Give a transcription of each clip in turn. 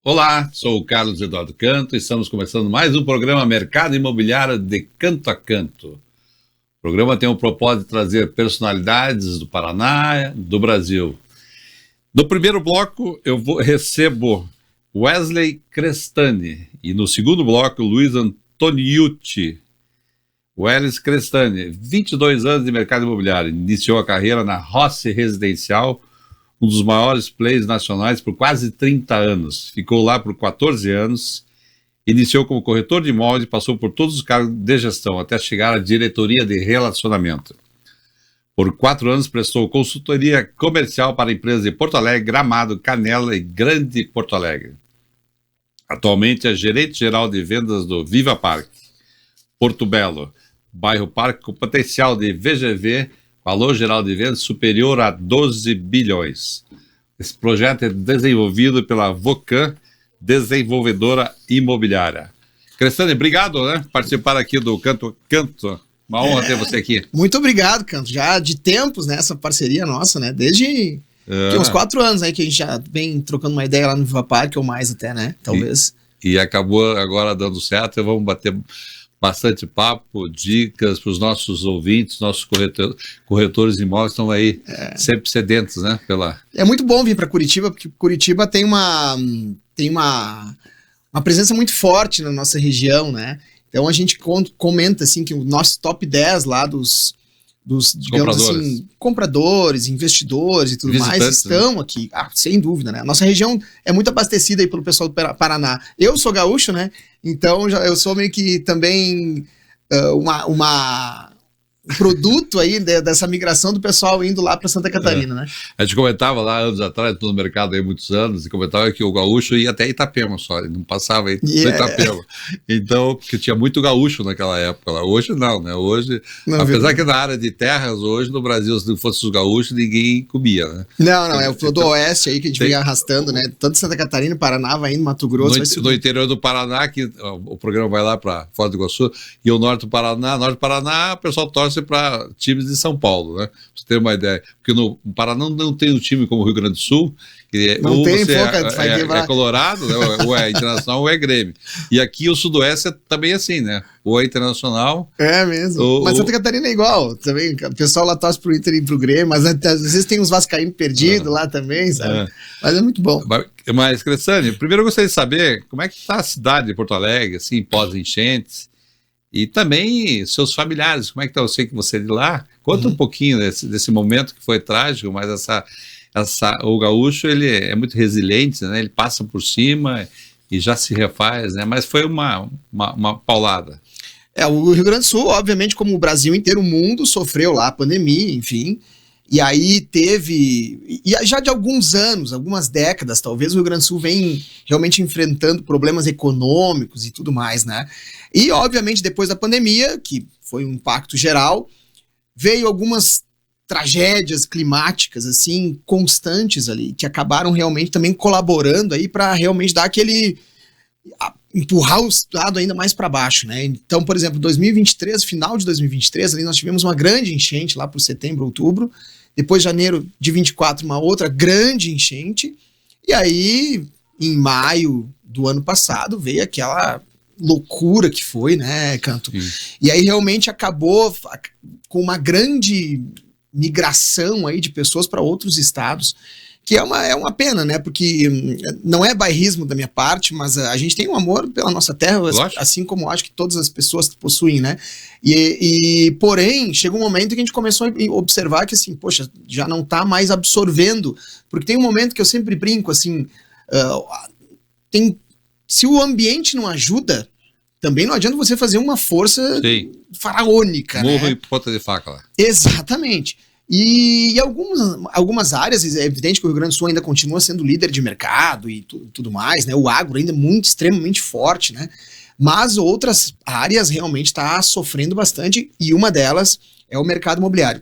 Olá, sou o Carlos Eduardo Canto e estamos começando mais um programa Mercado Imobiliário de Canto a Canto. O programa tem o propósito de trazer personalidades do Paraná, do Brasil. No primeiro bloco eu recebo Wesley Crestani e no segundo bloco Luiz Antoniucci. Wesley Crestani, 22 anos de mercado imobiliário, iniciou a carreira na Rossi Residencial, um dos maiores players nacionais por quase 30 anos. Ficou lá por 14 anos, iniciou como corretor de imóveis e passou por todos os cargos de gestão, até chegar à diretoria de relacionamento. Por 4 anos prestou consultoria comercial para empresas de Porto Alegre, Gramado, Canela e Grande Porto Alegre. Atualmente é gerente-geral de vendas do Viva Parque, Porto Belo, bairro Parque com potencial de VGV, valor geral de vendas superior a 12 bilhões. Esse projeto é desenvolvido pela Vocan, desenvolvedora imobiliária. Crestani, obrigado, por participar aqui do Canto a Canto. Uma honra ter você aqui. Muito obrigado, Canto. Já de tempos, essa parceria nossa, desde uns 4 anos aí que a gente já vem trocando uma ideia lá no Viva Parque, ou mais até, talvez. E acabou agora dando certo, vamos bater bastante papo, dicas para os nossos ouvintes, nossos corretores de imóveis estão aí sempre sedentos, É muito bom vir para Curitiba, porque Curitiba tem uma presença muito forte na nossa região, Então a gente comenta assim que o nosso top 10 lá dos digamos assim, compradores, investidores e tudo mais estão aqui, sem dúvida, A nossa região é muito abastecida aí pelo pessoal do Paraná. Eu sou gaúcho, Então eu sou meio que também um produto aí dessa migração do pessoal indo lá para Santa Catarina, A gente comentava lá anos atrás, estou no mercado aí há muitos anos, e comentava que o gaúcho ia até Itapema só, ele não passava aí Itapema. Então, porque tinha muito gaúcho naquela época lá. Hoje não, Hoje, não, apesar que na área de terras, hoje no Brasil, se não fosse os gaúchos, ninguém comia, Não, é o do oeste aí que a gente vem arrastando, Tanto Santa Catarina, Paraná, vai indo, Mato Grosso. No interior do Paraná, que o programa vai lá para Foz do Iguaçu, e o norte do Paraná, o pessoal torce para times de São Paulo, Pra você ter uma ideia. Porque no Paraná não tem um time como o Rio Grande do Sul, que não ou tem, você é Colorado, ou é Internacional, ou é Grêmio. E aqui o Sudoeste é também assim, Ou é Internacional. É mesmo. Mas Santa Catarina é igual. Também, o pessoal lá torce pro Inter e pro Grêmio, mas às vezes tem uns vascaínos perdidos lá também, sabe? Mas é muito bom. Mas, Crestani, primeiro eu gostaria de saber como é que está a cidade de Porto Alegre, assim, pós-enchentes. E também seus familiares, como é que está? Eu sei que você é de lá. Conta um pouquinho desse momento que foi trágico, mas o gaúcho ele é muito resiliente, Ele passa por cima e já se refaz, Mas foi uma paulada. O Rio Grande do Sul, obviamente, como o Brasil inteiro, o mundo sofreu lá a pandemia, enfim. E aí teve, e já de alguns anos, algumas décadas, talvez o Rio Grande do Sul vem realmente enfrentando problemas econômicos e tudo mais, E, obviamente, depois da pandemia, que foi um impacto geral, veio algumas tragédias climáticas, assim, constantes ali, que acabaram realmente também colaborando aí para realmente dar empurrar o estado ainda mais para baixo, Então, por exemplo, 2023, final de 2023, ali nós tivemos uma grande enchente lá por setembro, outubro. Depois, janeiro de 24, uma outra grande enchente. E aí, em maio do ano passado, veio aquela loucura que foi, Canto? Sim. E aí realmente acabou com uma grande migração aí de pessoas para outros estados, que é uma pena, Porque não é bairrismo da minha parte, mas a gente tem um amor pela nossa terra, assim como acho que todas as pessoas possuem, Porém, chegou um momento que a gente começou a observar que, assim, poxa, já não tá mais absorvendo, porque tem um momento que eu sempre brinco, assim, se o ambiente não ajuda, também não adianta você fazer uma força faraônica, Morro e ponta de faca lá. Exatamente. E algumas áreas, é evidente que o Rio Grande do Sul ainda continua sendo líder de mercado e tudo mais, O agro ainda é muito, extremamente forte, Mas outras áreas realmente está sofrendo bastante, e uma delas é o mercado imobiliário.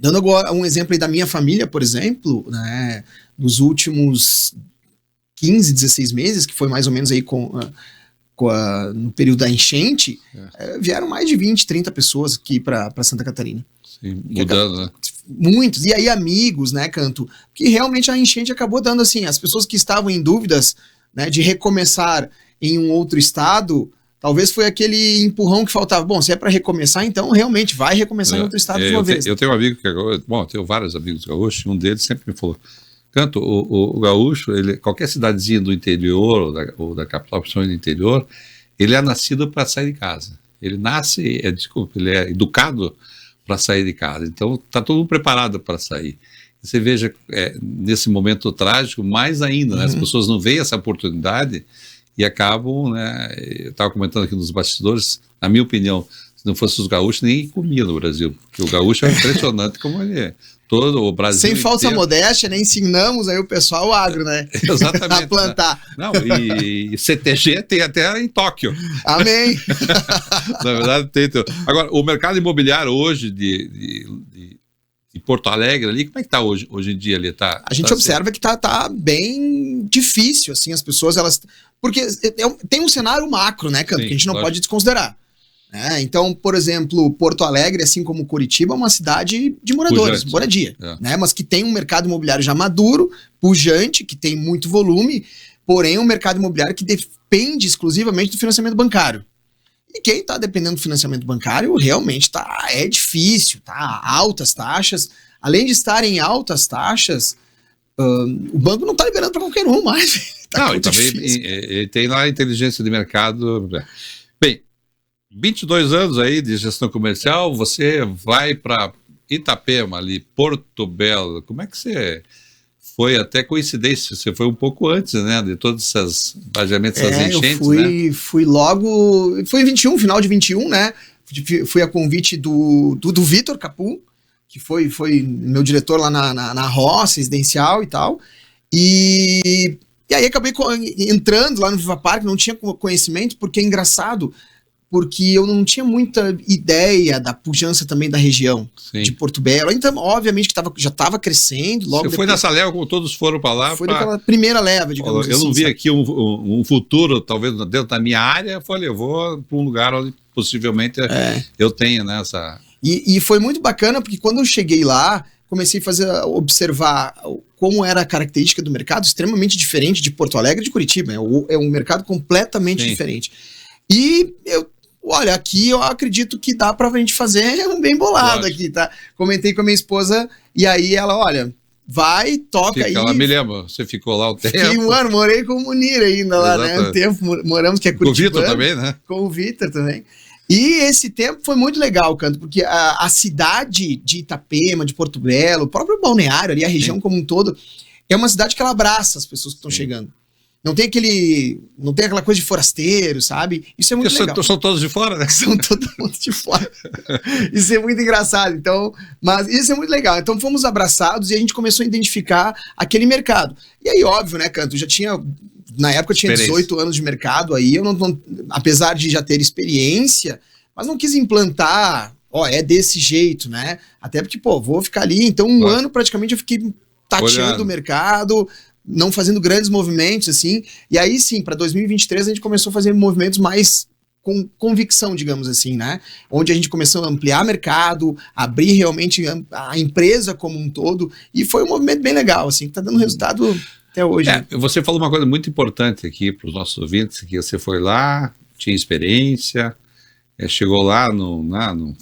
Dando agora um exemplo aí da minha família, por exemplo, nos últimos 15, 16 meses, que foi mais ou menos aí no período da enchente, vieram mais de 20, 30 pessoas aqui para Santa Catarina. Sim, mudando, Muitos, e aí amigos, Canto, que realmente a enchente acabou dando, assim, as pessoas que estavam em dúvidas né, de recomeçar em um outro estado, talvez foi aquele empurrão que faltava. Bom, se é para recomeçar, então realmente vai recomeçar em outro estado de uma vez. Eu tenho um amigo que é gaúcho, bom, eu tenho vários amigos gaúchos, um deles sempre me falou, Canto, o gaúcho, qualquer cidadezinha do interior ou da capital, principalmente do interior, ele é nascido para sair de casa. Ele nasce, ele é educado para sair de casa. Então, está todo mundo preparado para sair. Você veja, nesse momento trágico, mais ainda, né? As pessoas não veem essa oportunidade e acabam, né? Eu estava comentando aqui nos bastidores, na minha opinião, se não fosse os gaúchos, ninguém comia no Brasil, porque o gaúcho é impressionante como ele é. Todo o Brasil sem falsa inteiro. Modéstia, né? Ensinamos aí o pessoal agro, né? Exatamente. A plantar. Né? Não, e CTG tem até em Tóquio. Amém. Na verdade, tem. Agora, o mercado imobiliário hoje de Porto Alegre ali, como é que está hoje em dia ali? A gente observa que tá bem difícil, assim, as pessoas, elas... Porque tem um cenário macro, né, Canto, que a gente não pode desconsiderar. Então, por exemplo, Porto Alegre, assim como Curitiba, é uma cidade de moradores, pujante, moradia, né? Mas que tem um mercado imobiliário já maduro, pujante, que tem muito volume, porém um mercado imobiliário que depende exclusivamente do financiamento bancário. E quem está dependendo do financiamento bancário realmente é difícil, tá? Altas taxas. Além de estarem altas taxas, o banco não está liberando para qualquer um mais. Não, e também tem lá a inteligência de mercado. Bem, 22 anos aí de gestão comercial, você vai para Itapema, ali, Porto Belo. Como é que você foi? Até coincidência, você foi um pouco antes, né, de todos esses vazamentos, essas enchentes, eu fui logo... Foi em 21, final de 21, né? Fui a convite do Vitor Capum, que foi meu diretor lá na roça residencial e tal. E aí acabei entrando lá no Viva Parque, não tinha conhecimento, porque é engraçado... porque eu não tinha muita ideia da pujança também da região de Porto Belo. Então, obviamente, que já estava crescendo. Logo Você foi nessa leva, como todos foram para lá? Foi naquela primeira leva, digamos assim. Eu não vi aqui um futuro, talvez dentro da minha área. Eu falei, eu vou para um lugar onde possivelmente eu tenha nessa... E foi muito bacana, porque quando eu cheguei lá, comecei a observar como era a característica do mercado, extremamente diferente de Porto Alegre e de Curitiba. É um mercado completamente diferente. E olha, aqui eu acredito que dá pra gente fazer um bem bolado aqui, tá? Comentei com a minha esposa e aí ela, olha, vai, toca aí. Ela me lembra, você ficou lá um tempo. Fiquei um ano, morei com o Munir ainda lá, né? Um tempo, moramos, que é Curitiba. Com o Vitor também, né? Com o Vitor também. E esse tempo foi muito legal, Canto, porque a cidade de Itapema, de Porto Belo, o próprio balneário ali, a região como um todo, é uma cidade que ela abraça as pessoas que estão chegando. Não tem aquela coisa de forasteiro, sabe? Isso é muito legal. São todos de fora, né? São todo mundo de fora. Isso é muito engraçado. Então, mas isso é muito legal. Então fomos abraçados e a gente começou a identificar aquele mercado. E aí, óbvio, né, Canto? Na época eu tinha 18 anos de mercado, aí eu não, apesar de já ter experiência, mas não quis implantar, é desse jeito, né? Até porque, vou ficar ali. Então, um ano praticamente eu fiquei tateando o mercado, não fazendo grandes movimentos, assim, e aí sim, para 2023 a gente começou a fazer movimentos mais com convicção, digamos assim, né, onde a gente começou a ampliar mercado, abrir realmente a empresa como um todo, e foi um movimento bem legal, assim, que tá dando resultado até hoje. Você falou uma coisa muito importante aqui para os nossos ouvintes, que você foi lá, tinha experiência, chegou lá,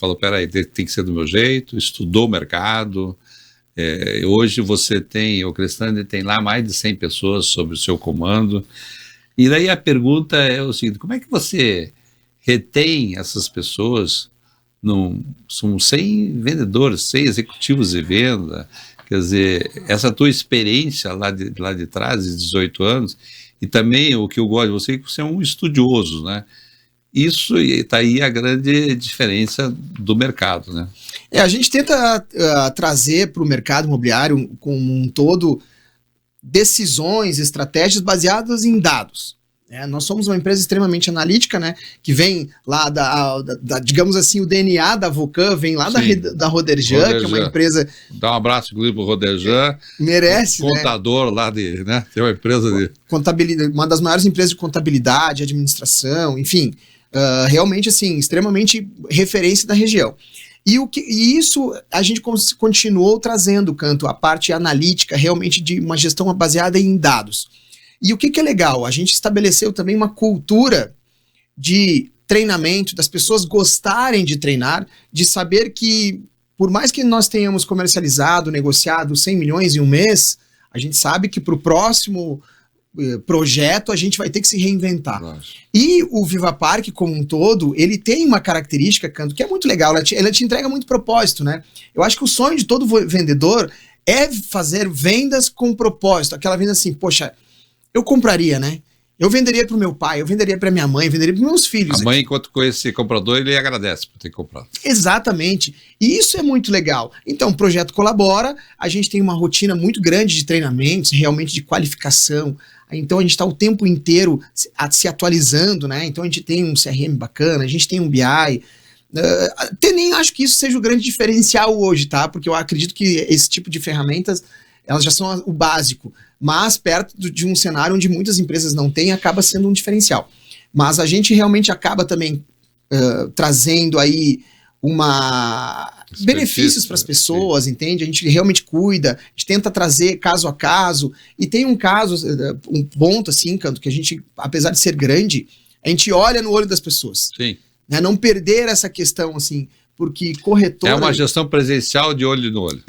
falou, peraí, tem que ser do meu jeito, estudou o mercado. Hoje você tem, o Crestandi tem lá mais de 100 pessoas sob o seu comando, e daí a pergunta é o seguinte, como é que você retém essas pessoas? São 100 vendedores, 100 executivos de venda, quer dizer, essa tua experiência lá de trás, de 18 anos, e também o que eu gosto de você é que você é um estudioso, né? Isso está aí a grande diferença do mercado, né? A gente tenta trazer para o mercado imobiliário como um todo decisões, estratégias baseadas em dados. Nós somos uma empresa extremamente analítica, né? Que vem lá digamos assim, o DNA da Vocan vem lá da Roderjan, que é uma empresa... Dá um abraço, inclusive, para o Roderjan. Merece, contador, né? Lá né? Tem uma empresa de... Contabilidade, uma das maiores empresas de contabilidade, administração, enfim... realmente, assim, extremamente referência da região. E isso a gente continuou trazendo, Canto, a parte analítica, realmente de uma gestão baseada em dados. E o que é legal? A gente estabeleceu também uma cultura de treinamento, das pessoas gostarem de treinar, de saber que, por mais que nós tenhamos comercializado, negociado 100 milhões em um mês, a gente sabe que para o próximo projeto a gente vai ter que se reinventar. Nossa. E o Viva Park como um todo, ele tem uma característica, Canto, que é muito legal, ela te entrega muito propósito, né? Eu acho que o sonho de todo vendedor é fazer vendas com propósito, aquela venda assim, poxa, eu compraria, né? Eu venderia para o meu pai, eu venderia para minha mãe, eu venderia para meus filhos. A mãe, enquanto conhece esse comprador, ele agradece por ter comprado. Exatamente. E isso é muito legal. Então, o projeto colabora, a gente tem uma rotina muito grande de treinamentos, realmente de qualificação. Então, a gente está o tempo inteiro se atualizando, né? Então, a gente tem um CRM bacana, a gente tem um BI. Até nem acho que isso seja o grande diferencial hoje, tá? Porque eu acredito que esse tipo de ferramentas, elas já são o básico. Mas perto de um cenário onde muitas empresas não têm, acaba sendo um diferencial. Mas a gente realmente acaba também trazendo aí benefícios para as pessoas, entende? A gente realmente cuida, a gente tenta trazer caso a caso, e tem um caso, um ponto assim, Canto, que a gente, apesar de ser grande, a gente olha no olho das pessoas. Sim. Né? Não perder essa questão, assim, porque corretora... É uma gestão presencial de olho no olho.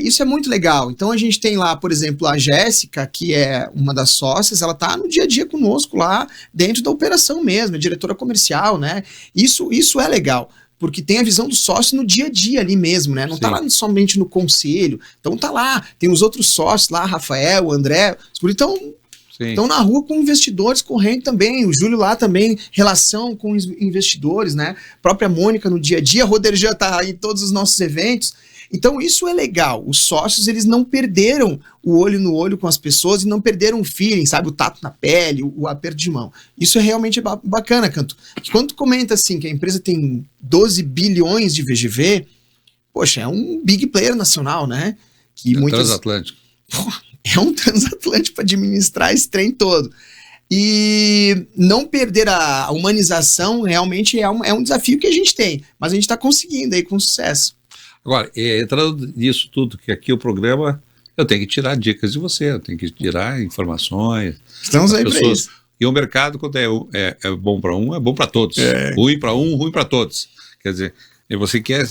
Isso é muito legal. Então a gente tem lá, por exemplo, a Jéssica, que é uma das sócias, ela tá no dia a dia conosco lá, dentro da operação mesmo, é diretora comercial, né? Isso é legal, porque tem a visão do sócio no dia a dia ali mesmo, né? Não Sim. Tá lá somente no conselho. Então tá lá, tem os outros sócios lá, Rafael, o André, estão na rua com investidores correndo também, o Júlio lá também, relação com os investidores, né? A própria Mônica no dia a dia, a Roderjan tá em todos os nossos eventos. Então isso é legal, os sócios eles não perderam o olho no olho com as pessoas e não perderam o feeling, sabe? O tato na pele, o aperto de mão. Isso é realmente bacana, Canto. Porque quando tu comenta assim que a empresa tem 12 bilhões de VGV, poxa, é um big player nacional, né? Que transatlântico. É um transatlântico para administrar esse trem todo. E não perder a humanização realmente é um desafio que a gente tem, mas a gente está conseguindo aí com sucesso. Agora, entrando nisso tudo, que aqui o programa, eu tenho que tirar dicas de você, eu tenho que tirar informações. Estamos aí para isso. E o mercado, quando é bom para um, é bom para todos. Ruim para um, ruim para todos. Quer dizer, você quer...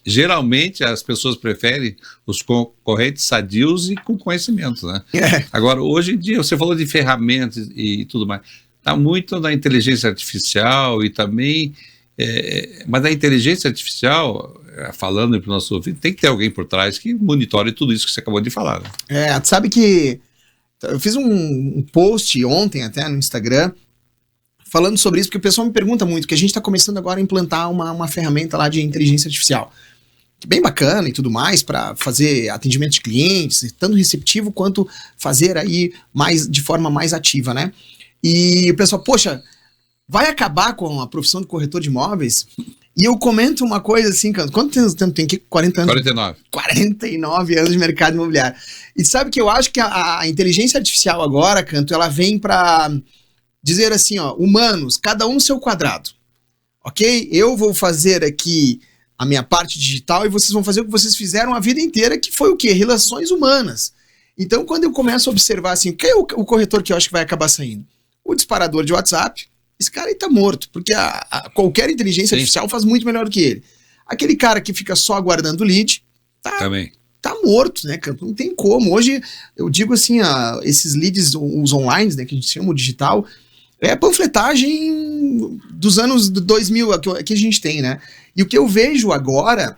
Geralmente as pessoas preferem os concorrentes sadios e com conhecimento, né? Agora, hoje em dia, você falou de ferramentas e tudo mais, está muito na inteligência artificial e também, mas a inteligência artificial, falando para o nosso ouvido, tem que ter alguém por trás que monitore tudo isso que você acabou de falar. Né? Tu sabe que eu fiz um post ontem até no Instagram, falando sobre isso, porque o pessoal me pergunta muito, que a gente está começando agora a implantar uma ferramenta lá de inteligência artificial. Bem bacana e tudo mais, para fazer atendimento de clientes, tanto receptivo quanto fazer aí de forma mais ativa, né? E o pessoal, poxa, vai acabar com a profissão de corretor de imóveis? E eu comento uma coisa assim, quanto tempo tem aqui? 40 anos? 49. 49 anos de mercado imobiliário. E sabe que eu acho que a inteligência artificial agora, Canto, ela vem para dizer assim, ó, humanos, cada um no seu quadrado, ok? Eu vou fazer aqui a minha parte digital e vocês vão fazer o que vocês fizeram a vida inteira, que foi o quê? Relações humanas. Então, quando eu começo a observar assim, quem é o corretor que eu acho que vai acabar saindo? O disparador de WhatsApp, esse cara aí tá morto, porque qualquer inteligência artificial faz muito melhor do que ele. Aquele cara que fica só aguardando o lead, tá morto, né, cara? Não tem como. Hoje, eu digo assim, esses leads, os online, né, que a gente chama o digital, é panfletagem dos anos 2000 que a gente tem, né? E o que eu vejo agora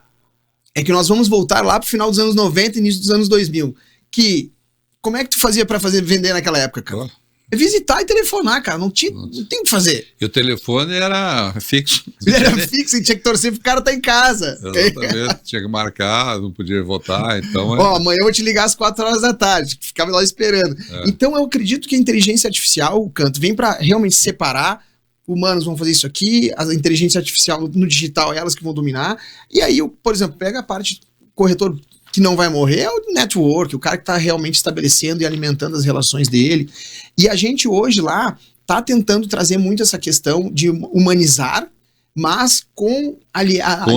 é que nós vamos voltar lá pro final dos anos 90 e início dos anos 2000. Que, como é que tu fazia para vender naquela época, cara? É visitar e telefonar, cara. Não tem o que fazer. E o telefone era fixo. Ele era fixo e tinha que torcer pro cara estar em casa. Exatamente. Tinha que marcar, não podia votar, então... amanhã eu vou te ligar às 4 horas da tarde. Ficava lá esperando. Então eu acredito que a inteligência artificial, o Canto, vem para realmente separar. Humanos vão fazer isso aqui, a inteligência artificial no digital é elas que vão dominar. E aí, por exemplo, pega a parte corretor que não vai morrer, é o network, o cara que está realmente estabelecendo e alimentando as relações dele. E a gente hoje lá está tentando trazer muito essa questão de humanizar, mas com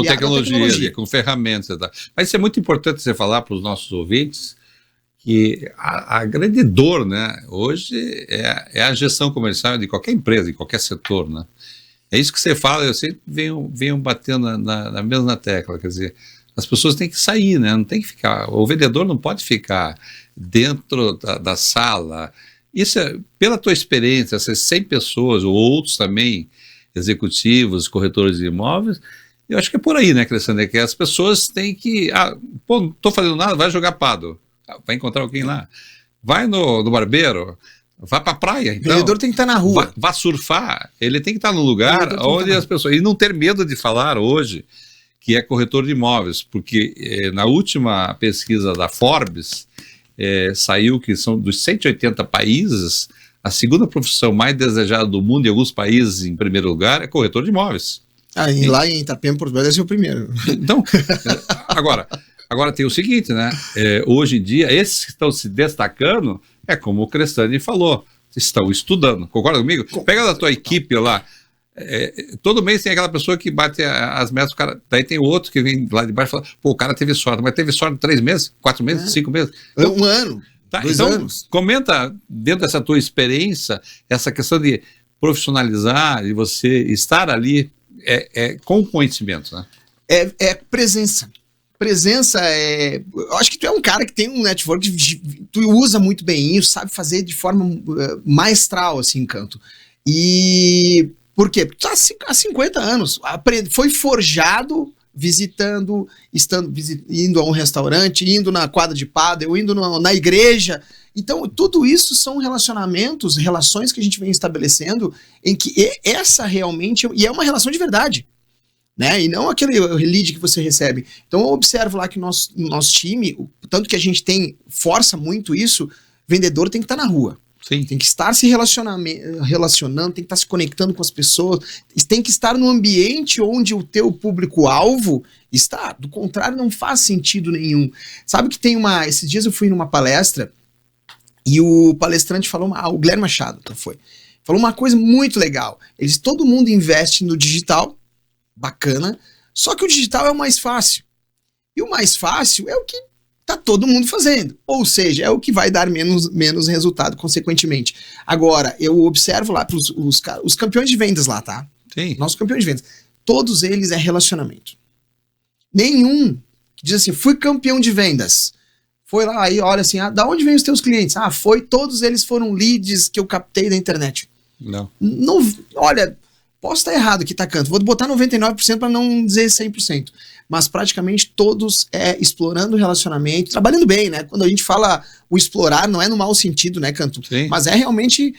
tecnologia, com ferramentas. Tá? Mas isso é muito importante você falar para os nossos ouvintes, que a grande dor, né, hoje é a gestão comercial de qualquer empresa, de qualquer setor, né? É isso que você fala, eu sempre venho batendo na mesma tecla, quer dizer, as pessoas têm que sair, né? Não tem que ficar, o vendedor não pode ficar dentro da sala. Isso é, pela tua experiência, essas 100 pessoas, ou outros também, executivos, corretores de imóveis, eu acho que é por aí, né, Alessandro? É que as pessoas têm que, pô, não estou fazendo nada, vai jogar pado, vai encontrar alguém lá, vai no barbeiro, vá para a praia. Então, o vendedor tem que estar na rua. Vá surfar, ele tem que estar no lugar onde as pessoas, e não ter medo de falar hoje que é corretor de imóveis, porque na última pesquisa da Forbes, saiu que são dos 180 países, a segunda profissão mais desejada do mundo, em alguns países em primeiro lugar, é corretor de imóveis. Lá em Itapema, Portugal, deve ser o primeiro. Então, agora tem o seguinte, né? Hoje em dia, esses que estão se destacando, é como o Crestani falou, estão estudando. Concorda comigo? Pega da tua equipe lá, todo mês tem aquela pessoa que bate as metas, o cara, daí tem outro que vem lá de baixo e fala, pô, o cara teve sorte, mas teve sorte 3 meses, 4 meses, 5 meses. Então, 1 ano, tá, 2 então, anos. Comenta dentro dessa tua experiência, essa questão de profissionalizar, de você estar ali com conhecimento, né? É presença. Presença eu acho que tu é um cara que tem um network, tu usa muito bem isso, sabe fazer de forma maestral, assim, Canto. E por quê? Porque tu tá há 50 anos, foi forjado visitando, indo a um restaurante, indo na quadra de pádel, indo na igreja. Então, tudo isso são relações que a gente vem estabelecendo, em que essa realmente, e é uma relação de verdade, né? E não aquele lead que você recebe. Então, eu observo lá que o nosso time, tanto que a gente força muito isso, vendedor tem que estar na rua. Sim. Tem que estar se relacionando, tem que estar se conectando com as pessoas, tem que estar no ambiente onde o teu público-alvo está. Do contrário, não faz sentido nenhum. Sabe que esses dias eu fui numa palestra e o palestrante falou, o Guilherme Machado falou uma coisa muito legal. Todo mundo investe no digital, bacana, só que o digital é o mais fácil. E o mais fácil é o que tá todo mundo fazendo. Ou seja, é o que vai dar menos resultado, consequentemente. Agora, eu observo lá os campeões de vendas lá, tá? Sim. Nossos campeões de vendas. Todos eles é relacionamento. Nenhum que diz assim, fui campeão de vendas. Foi lá e olha assim, da onde vem os teus clientes? Todos eles foram leads que eu captei da internet. Não, olha, posso estar errado aqui, tá, Canto? Vou botar 99% para não dizer 100%. Mas praticamente todos explorando o relacionamento, trabalhando bem, né? Quando a gente fala o explorar, não é no mau sentido, né, Canto? Sim. Mas é realmente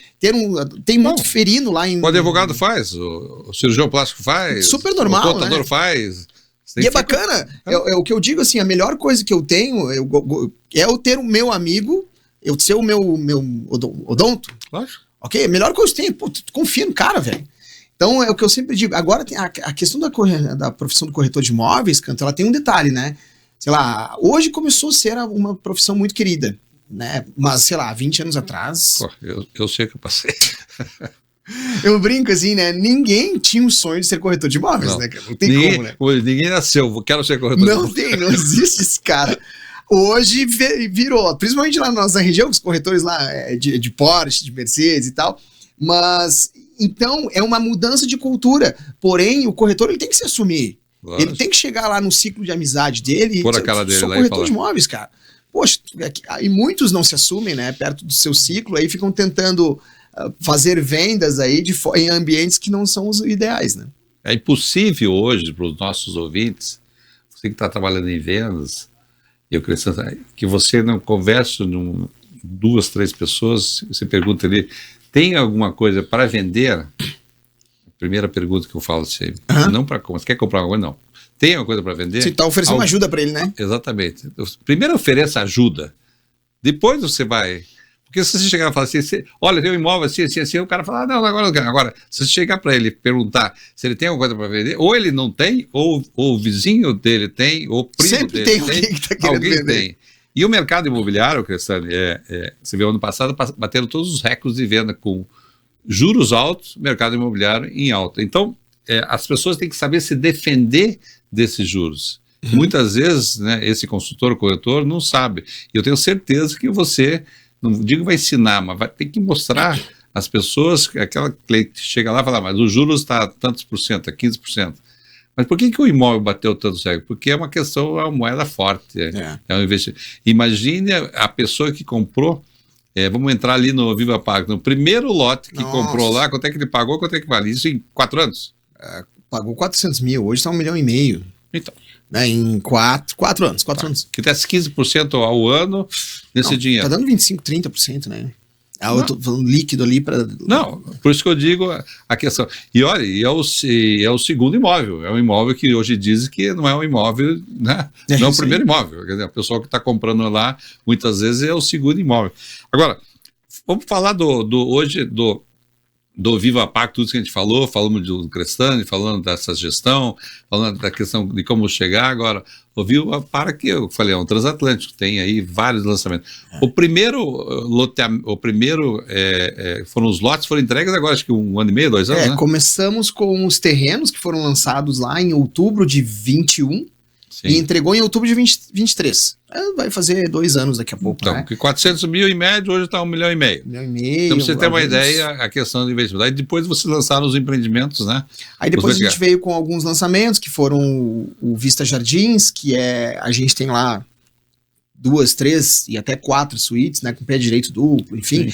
tem muito ferino lá em... O advogado faz, o cirurgião plástico faz. Super normal, o contador, né? Faz. E é bacana, o que eu digo assim, a melhor coisa que eu tenho é eu ter o meu amigo, eu ser o meu odonto. Lógico. Ok? A melhor coisa que eu tenho, pô, tu confia no cara, velho. Então é o que eu sempre digo. Agora tem a questão da profissão do corretor de imóveis, Canto, ela tem um detalhe, né? Sei lá, hoje começou a ser uma profissão muito querida, né? Mas, sei lá, 20 anos atrás... Pô, eu sei que eu passei. Eu brinco assim, né? Ninguém tinha um sonho de ser corretor de imóveis, né? Não tem como, né? Ninguém nasceu, quero ser corretor de imóveis. Não existe esse cara. Hoje virou, principalmente lá na nossa região, os corretores lá de Porsche, de Mercedes e tal, mas... Então, é uma mudança de cultura. Porém, o corretor ele tem que se assumir. Lógico. Ele tem que chegar lá no ciclo de amizade dele. Por a cara dele sou lá corretor de imóveis, cara. Poxa, e muitos não se assumem, né? Perto do seu ciclo, aí ficam tentando fazer vendas aí em ambientes que não são os ideais, né? É impossível hoje para os nossos ouvintes, você que está trabalhando em vendas, que você não converse com 2, 3 pessoas, você pergunta ali, tem alguma coisa para vender? A primeira pergunta que eu falo sempre. Não para comprar. Você quer comprar alguma coisa? Não. Tem alguma coisa para vender? Você está oferecendo uma ajuda para ele, né? Exatamente. Primeiro ofereça ajuda. Depois você vai... Porque se você chegar e falar assim, olha, tem um imóvel assim, o cara fala, não, agora não quero. Agora, se você chegar para ele e perguntar se ele tem alguma coisa para vender, ou ele não tem, ou o vizinho dele tem, ou o primo sempre dele tem. Alguém que está querendo vender. Tem. E o mercado imobiliário, Crestani, você viu ano passado, bateram todos os recordes de venda com juros altos, mercado imobiliário em alta. Então, as pessoas têm que saber se defender desses juros. Muitas vezes, né, esse consultor ou corretor não sabe. E eu tenho certeza que você, não digo vai ensinar, mas vai ter que mostrar às pessoas, aquela cliente que chega lá e fala, mas os juros está tantos por cento, é 15%. Mas por que o imóvel bateu tanto certo? Porque é uma questão, é uma moeda forte, é um investimento. Imagine a pessoa que comprou, vamos entrar ali no Viva Park, no primeiro lote que comprou lá, quanto é que ele pagou, quanto é que vale? Isso em 4 anos? Pagou 400 mil, hoje está 1,5 milhão. Então. Né, em 4 anos. 4 anos. Que desce 15% ao ano nesse dinheiro. Está dando 25%, 30%, né? Eu tô falando líquido ali para. Não, por isso que eu digo a questão. E olha, é o segundo imóvel. É um imóvel que hoje dizem que não é um imóvel, né? Não é o primeiro imóvel. Quer dizer, a pessoa que está comprando lá, muitas vezes é o segundo imóvel. Agora, vamos falar hoje do Viva Park, tudo que a gente falou, falamos do Crestani, falando dessa gestão, falando da questão de como chegar. Agora, o Viva Park, eu falei, é um transatlântico, tem aí vários lançamentos. O primeiro foram os lotes, foram entregues agora, acho que 1 ano e meio, 2 anos, né? Começamos com os terrenos que foram lançados lá em outubro de 21, sim, e entregou em outubro de 23. Vai fazer 2 anos daqui a pouco, então, né? 400 mil em média, hoje está 1,5 milhão. 1,5 milhão. Então, pra você ter uma ideia, a questão do investimento. Aí depois vocês lançaram os empreendimentos, né? Aí depois a gente veio com alguns lançamentos, que foram o Vista Jardins, que a gente tem lá 2, 3 e até 4 suítes, né? Com pé direito duplo, enfim.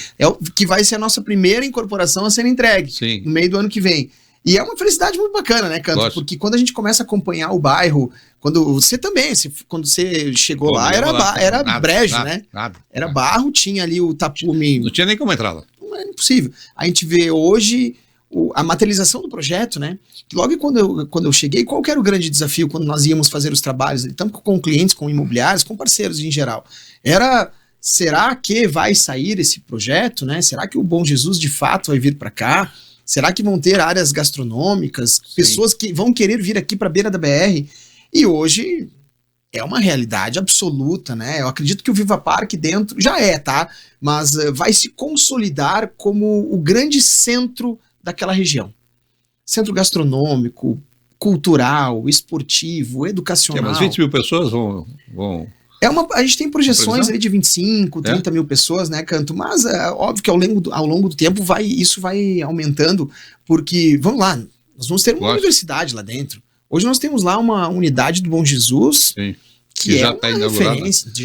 Que vai ser a nossa primeira incorporação a ser entregue, sim, no meio do ano que vem. E é uma felicidade muito bacana, né, Canto? Lógico. Porque quando a gente começa a acompanhar o bairro, quando você chegou lá, era brejo, né? Era barro, tinha ali o tapume. Não tinha nem como entrar lá. Não era impossível. A gente vê hoje a materialização do projeto, né? Que logo quando eu cheguei, qual que era o grande desafio quando nós íamos fazer os trabalhos, tanto com clientes, com imobiliários, com parceiros em geral? Será que vai sair esse projeto, né? Será que o Bom Jesus de fato vai vir para cá? Será que vão ter áreas gastronômicas, sim, pessoas que vão querer vir aqui para a beira da BR? E hoje é uma realidade absoluta, né? Eu acredito que o Viva Park dentro já tá? Mas vai se consolidar como o grande centro daquela região. Centro gastronômico, cultural, esportivo, educacional. Mas 20 mil pessoas vão... A gente tem projeções ali de 25, 30 mil pessoas, né, Canto? Mas óbvio que ao longo do tempo isso vai aumentando, porque, vamos lá, nós vamos ter uma universidade lá dentro. Hoje nós temos lá uma unidade do Bom Jesus, sim, que já está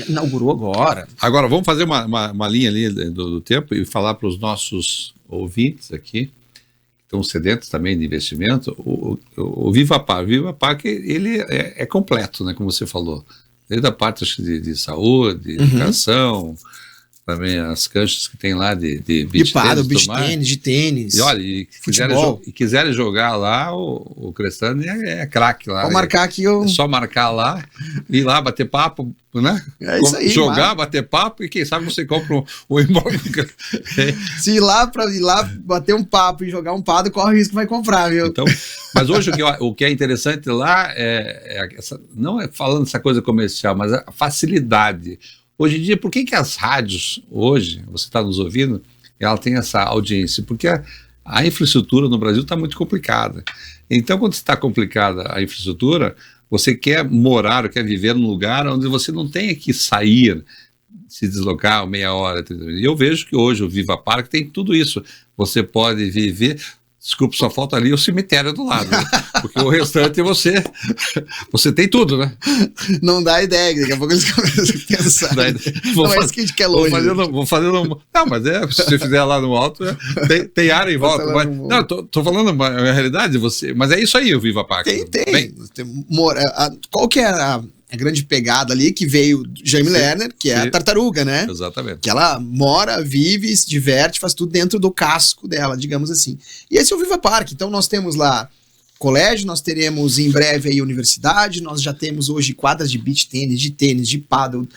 inaugurou agora. Agora, vamos fazer uma linha ali do tempo e falar para os nossos ouvintes aqui, que estão sedentos também de investimento, o Viva Park, ele é completo, né, como você falou. Desde a parte de saúde, educação, também as canchas que tem lá de beach tênis, de tênis. E olha, quiserem jogar lá, o Crestani é craque lá. Vou marcar aqui. É só marcar lá, ir lá, bater papo, né? É isso aí, jogar, bater papo e quem sabe você compra um imóvel. Se ir lá bater um papo e jogar um pado, corre o risco que vai comprar, viu? Então, mas hoje o que é interessante lá não é falando essa coisa comercial, mas a facilidade. Hoje em dia, por que as rádios, hoje, você está nos ouvindo, ela tem essa audiência? Porque a infraestrutura no Brasil está muito complicada. Então, quando está complicada a infraestrutura, você quer morar ou quer viver num lugar onde você não tenha que sair, se deslocar meia hora. E eu vejo que hoje o Viva Park tem tudo isso. Você pode viver... Desculpa, só falta ali o cemitério do lado, né? Porque o restante você tem tudo, né? Não dá ideia, daqui a pouco eles começam a pensar. É isso que a gente quer longe. Vou fazendo não, mas se você fizer lá no alto, tem área em volta. Não, tô falando uma realidade, mas é isso aí o Viva Park. Tem. Qual que é a grande pegada ali que veio Jaime Lerner, que é a tartaruga, né? Exatamente. Que ela mora, vive, se diverte, faz tudo dentro do casco dela, digamos assim. E esse é o Viva Park. Então nós temos lá colégio, nós teremos em breve aí universidade, nós já temos hoje quadras de beach tênis, de paddle,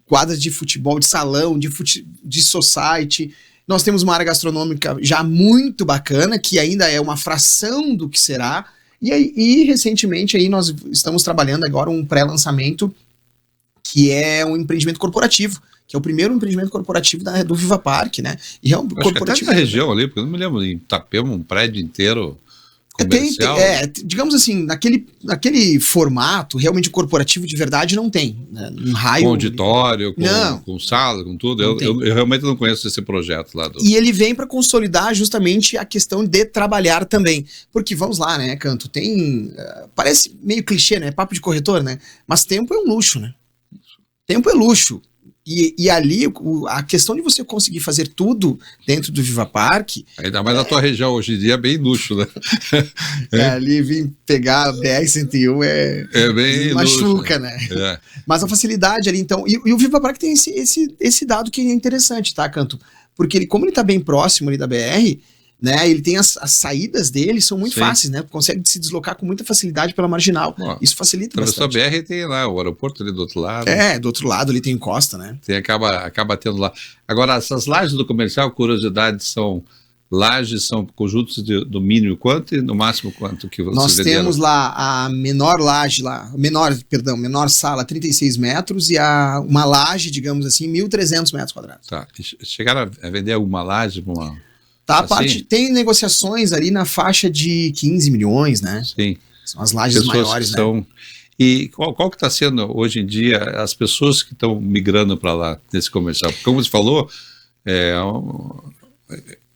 quadras de futebol, de salão, de society. Nós temos uma área gastronômica já muito bacana, que ainda é uma fração do que será. E recentemente aí nós estamos trabalhando agora um pré-lançamento que é um empreendimento corporativo, que é o primeiro empreendimento corporativo do Viva Park, né? E é um corporativo até na região ali, porque eu não me lembro, em Itapema, um prédio inteiro comercial? Digamos assim, naquele formato, realmente corporativo de verdade não tem. Né? Um raio. Com auditório, com sala, com tudo. Eu realmente não conheço esse projeto lá. E ele vem para consolidar justamente a questão de trabalhar também. Porque, vamos lá, né, Canto? Parece meio clichê, né? Papo de corretor, né? Mas tempo é um luxo, né? Tempo é luxo. E ali, a questão de você conseguir fazer tudo dentro do Viva Park... Ainda mais na tua região, hoje em dia é bem luxo, né? Ali vir pegar a BR-101 é bem machuca, luxo, né? Mas a facilidade ali, então... E o Viva Park tem esse dado que é interessante, tá, Canto? Porque como ele tá bem próximo ali da BR... Né, ele tem as saídas dele, são muito fáceis, né? Consegue se deslocar com muita facilidade pela marginal. Isso facilita bastante. A BR tem lá o aeroporto ali do outro lado. Do outro lado ali tem Costa, né? Acaba tendo lá. Agora, essas lajes do comercial, curiosidade, são conjuntos de domínio quanto e no máximo quanto que vocês Nós temos lá a menor laje menor sala 36 metros e uma laje, digamos assim, 1.300 metros quadrados. Tá. E chegaram a vender alguma laje para uma... Tá, tem negociações ali na faixa de 15 milhões, né? Sim. São as lajes maiores, né? E qual que está sendo, hoje em dia, as pessoas que estão migrando para lá, nesse comercial? Porque, como você falou,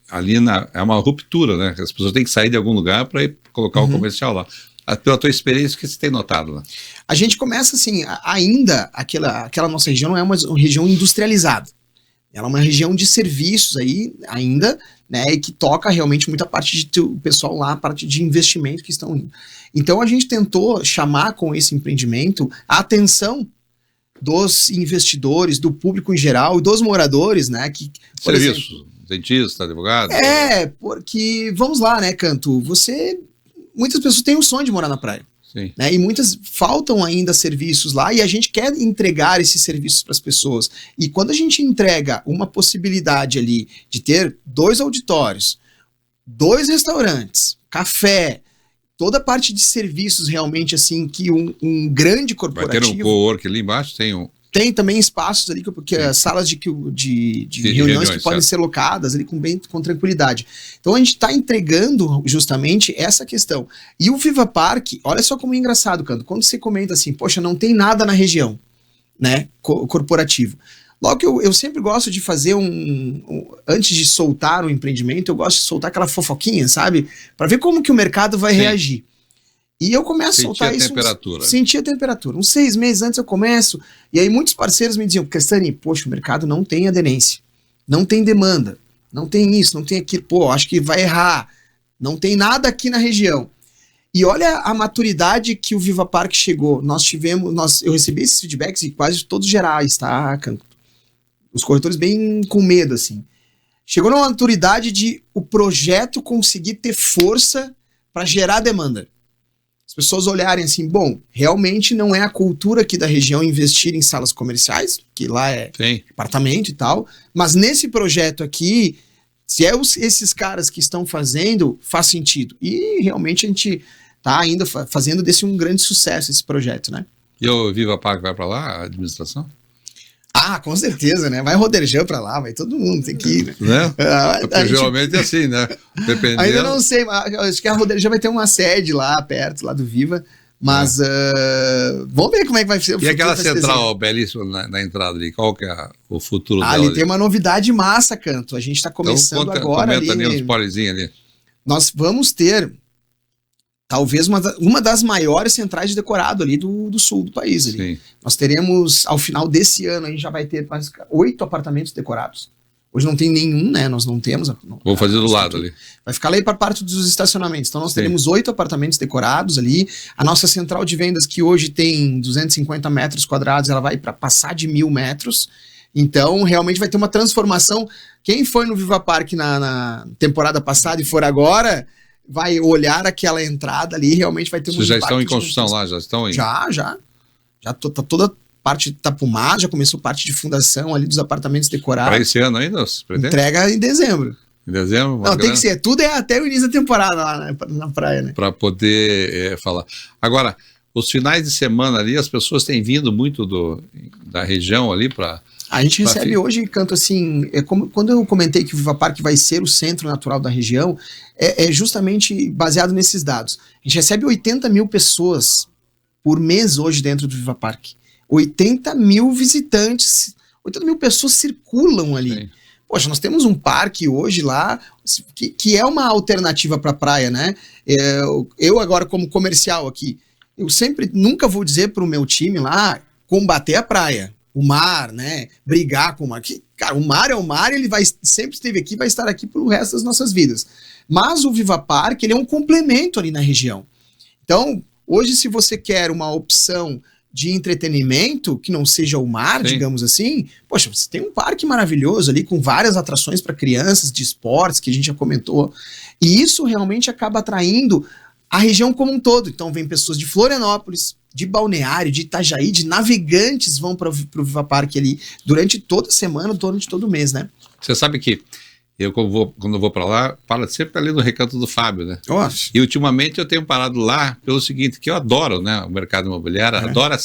ali é uma ruptura, né? As pessoas têm que sair de algum lugar para ir colocar o comercial lá. Pela tua experiência, o que você tem notado lá? A gente começa assim, ainda, aquela nossa região não é uma região industrializada. Ela é uma região de serviços aí, ainda, né, e que toca realmente muita parte do pessoal lá, a parte de investimento que estão indo. Então a gente tentou chamar com esse empreendimento a atenção dos investidores, do público em geral e dos moradores, né, que... Serviços, dentista, advogado... Porque, vamos lá, né, Canto, muitas pessoas têm o sonho de morar na praia. Sim. Né? E muitas faltam ainda serviços lá e a gente quer entregar esses serviços para as pessoas. E quando a gente entrega uma possibilidade ali de ter 2 auditórios, 2 restaurantes, café, toda a parte de serviços realmente assim que um grande corporativo... Vai ter um co-work ali embaixo? Tem também espaços ali, porque salas de reuniões que podem ser locadas ali com tranquilidade. Então a gente está entregando justamente essa questão. E o Viva Park, olha só como é engraçado, Canto, quando você comenta assim, poxa, não tem nada na região, né, corporativo. Logo que eu sempre gosto de fazer antes de soltar um empreendimento, eu gosto de soltar aquela fofoquinha, sabe? Para ver como que o mercado vai reagir. E eu começo a soltar isso. Sentir a temperatura. Uns 6 meses antes eu começo. E aí muitos parceiros me diziam, Castanhi, poxa, o mercado não tem aderência. Não tem demanda. Não tem isso, não tem aquilo. Pô, acho que vai errar. Não tem nada aqui na região. E olha a maturidade que o Viva Park chegou. Eu recebi esses feedbacks e quase todos gerais, tá, Canto? Os corretores bem com medo, assim. Chegou numa maturidade de o projeto conseguir ter força para gerar demanda. As pessoas olharem assim, bom, realmente não é a cultura aqui da região investir em salas comerciais, que lá é apartamento e tal, mas nesse projeto aqui, se esses caras que estão fazendo, faz sentido. E realmente a gente tá ainda fazendo desse um grande sucesso, esse projeto, né? E o Viva Park vai para lá, a administração? Ah, com certeza, né? Vai Roderjan pra lá, vai todo mundo, tem que ir, né? Porque geralmente é assim, né? Dependendo... Ainda não sei, mas acho que a Roderjan vai ter uma sede lá perto, lá do Viva, mas vamos ver como é que vai ser. E aquela central belíssima na entrada ali, qual que é o futuro dela? Ali tem uma novidade massa, Canto, a gente tá começando agora ali. Comenta ali uns polezinhos ali. Nós vamos ter talvez uma das maiores centrais de decorado ali do sul do país. Ali. Sim. Nós teremos, ao final desse ano, a gente já vai ter mais 8 apartamentos decorados. Hoje não tem nenhum, né? Nós não temos. Vou fazer do lado ali. Vai ficar ali para parte dos estacionamentos. Então nós teremos 8 apartamentos decorados ali. A nossa central de vendas, que hoje tem 250 metros quadrados, ela vai para passar de 1.000 metros. Então realmente vai ter uma transformação. Quem foi no Viva Park na temporada passada e for agora... vai olhar aquela entrada ali, realmente vai ter Vocês já estão em construção lá, já estão aí? Já tá toda parte tapumada, já começou parte de fundação ali dos apartamentos decorados. Para esse ano ainda? Entrega em dezembro. Em dezembro? Não, tem que ser, tudo é até o início da temporada lá na praia, né? Para poder falar. Agora, os finais de semana ali, as pessoas têm vindo muito da região ali para A gente recebe hoje, Canto, assim, quando eu comentei que o Viva Parque vai ser o centro natural da região, é justamente baseado nesses dados. A gente recebe 80 mil pessoas por mês hoje dentro do Viva Parque. 80 mil visitantes, 80 mil pessoas circulam ali. Sim. Poxa, nós temos um parque hoje lá que é uma alternativa para a praia, né? Eu agora como comercial aqui, eu nunca vou dizer para o meu time lá combater a praia. O mar, né? Brigar com o mar. Cara, o mar é o mar, ele sempre esteve aqui, vai estar aqui pelo resto das nossas vidas. Mas o Viva Parque, ele é um complemento ali na região. Então, hoje, se você quer uma opção de entretenimento que não seja o mar, sim, digamos assim, poxa, você tem um parque maravilhoso ali com várias atrações para crianças, de esportes, que a gente já comentou. E isso realmente acaba atraindo a região como um todo. Então, vem pessoas de Florianópolis, de Balneário, de Itajaí, de Navegantes vão para o Viva Parque ali durante toda a semana, durante todo o mês, né? Você sabe que eu, quando eu vou para lá, paro sempre ali no Recanto do Fábio, né? Nossa. E ultimamente eu tenho parado lá pelo seguinte, que eu adoro, né, o mercado imobiliário, adoro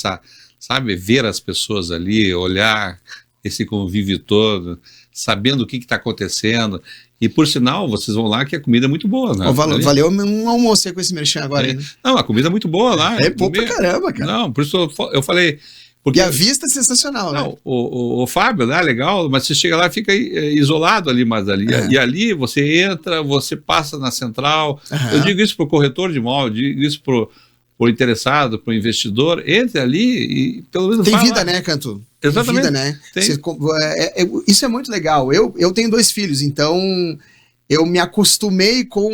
sabe, ver as pessoas ali, olhar esse convívio todo, sabendo o que está acontecendo. E por sinal, vocês vão lá que a comida é muito boa, né? Valeu um almoço aí com esse merchan agora. Né? Não, a comida é muito boa lá. É boa pra caramba, cara. Não, por isso eu falei... Porque, e a vista é sensacional, não, né? O Fábio, né, legal, mas você chega lá e fica isolado ali, mas ali. E ali você entra, você passa na central. Eu digo isso para o corretor de imóvel, digo isso para o interessado, para o investidor. Entre ali e pelo menos tem vida, né, Canto? Exatamente. Tem vida, né? Isso é muito legal. Eu tenho 2 filhos, então eu me acostumei com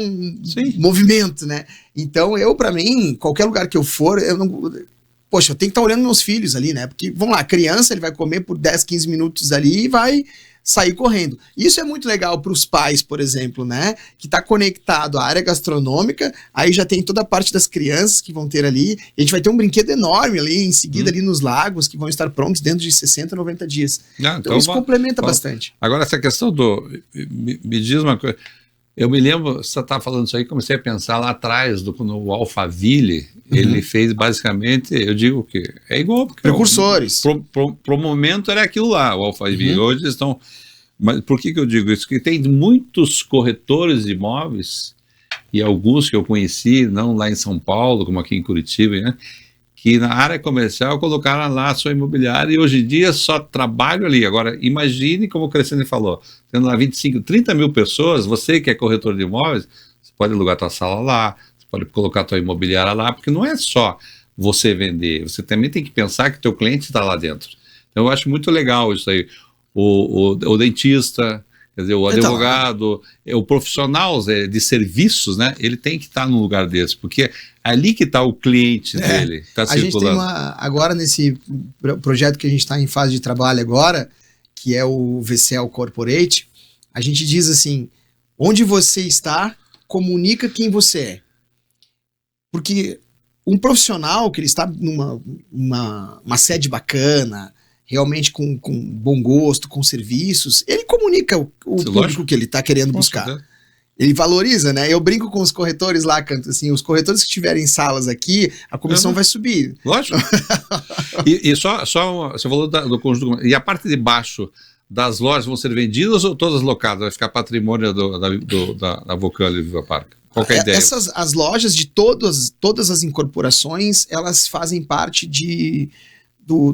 movimento, né? Então para mim, qualquer lugar que eu for, poxa, eu tenho que estar olhando meus filhos ali, né? Porque, vamos lá, criança, ele vai comer por 10, 15 minutos ali e vai sair correndo. Isso é muito legal para os pais, por exemplo, né? Que está conectado à área gastronômica, aí já tem toda a parte das crianças que vão ter ali, e a gente vai ter um brinquedo enorme ali, em seguida ali nos lagos, que vão estar prontos dentro de 60, 90 dias. Então isso complementa bastante. Agora, essa questão me diz uma coisa... Eu me lembro, você está falando isso aí, comecei a pensar lá atrás, quando o Alphaville, ele fez basicamente, eu digo que é igual. Porque precursores. Pro momento era aquilo lá, o Alphaville. Hoje eles estão... Mas por que eu digo isso? Porque tem muitos corretores de imóveis, e alguns que eu conheci, não lá em São Paulo, como aqui em Curitiba, né, que na área comercial colocaram lá a sua imobiliária e hoje em dia só trabalho ali. Agora, imagine como o Crescente falou, tendo lá 25, 30 mil pessoas, você que é corretor de imóveis, você pode alugar tua sala lá, você pode colocar tua imobiliária lá, porque não é só você vender, você também tem que pensar que o teu cliente está lá dentro. Então eu acho muito legal isso aí. O dentista, quer dizer, o advogado, o profissional de serviços, né? Ele tem que estar num lugar desse, porque é ali que está o cliente dele, está circulando. A gente tem agora nesse projeto que a gente está em fase de trabalho agora, que é o VCL Corporate, a gente diz assim, onde você está, comunica quem você é. Porque um profissional que ele está numa uma sede bacana, realmente com bom gosto, com serviços, ele comunica o público que ele está querendo buscar. Ele valoriza, né? Eu brinco com os corretores lá, Canto, assim, os corretores que tiverem salas aqui, a comissão vai subir. Lógico. e só você falou do conjunto, e a parte de baixo das lojas vão ser vendidas ou todas locadas? Vai ficar patrimônio da Vocan e Viva Parque? Qual que é a ideia? As lojas de todas as incorporações, elas fazem parte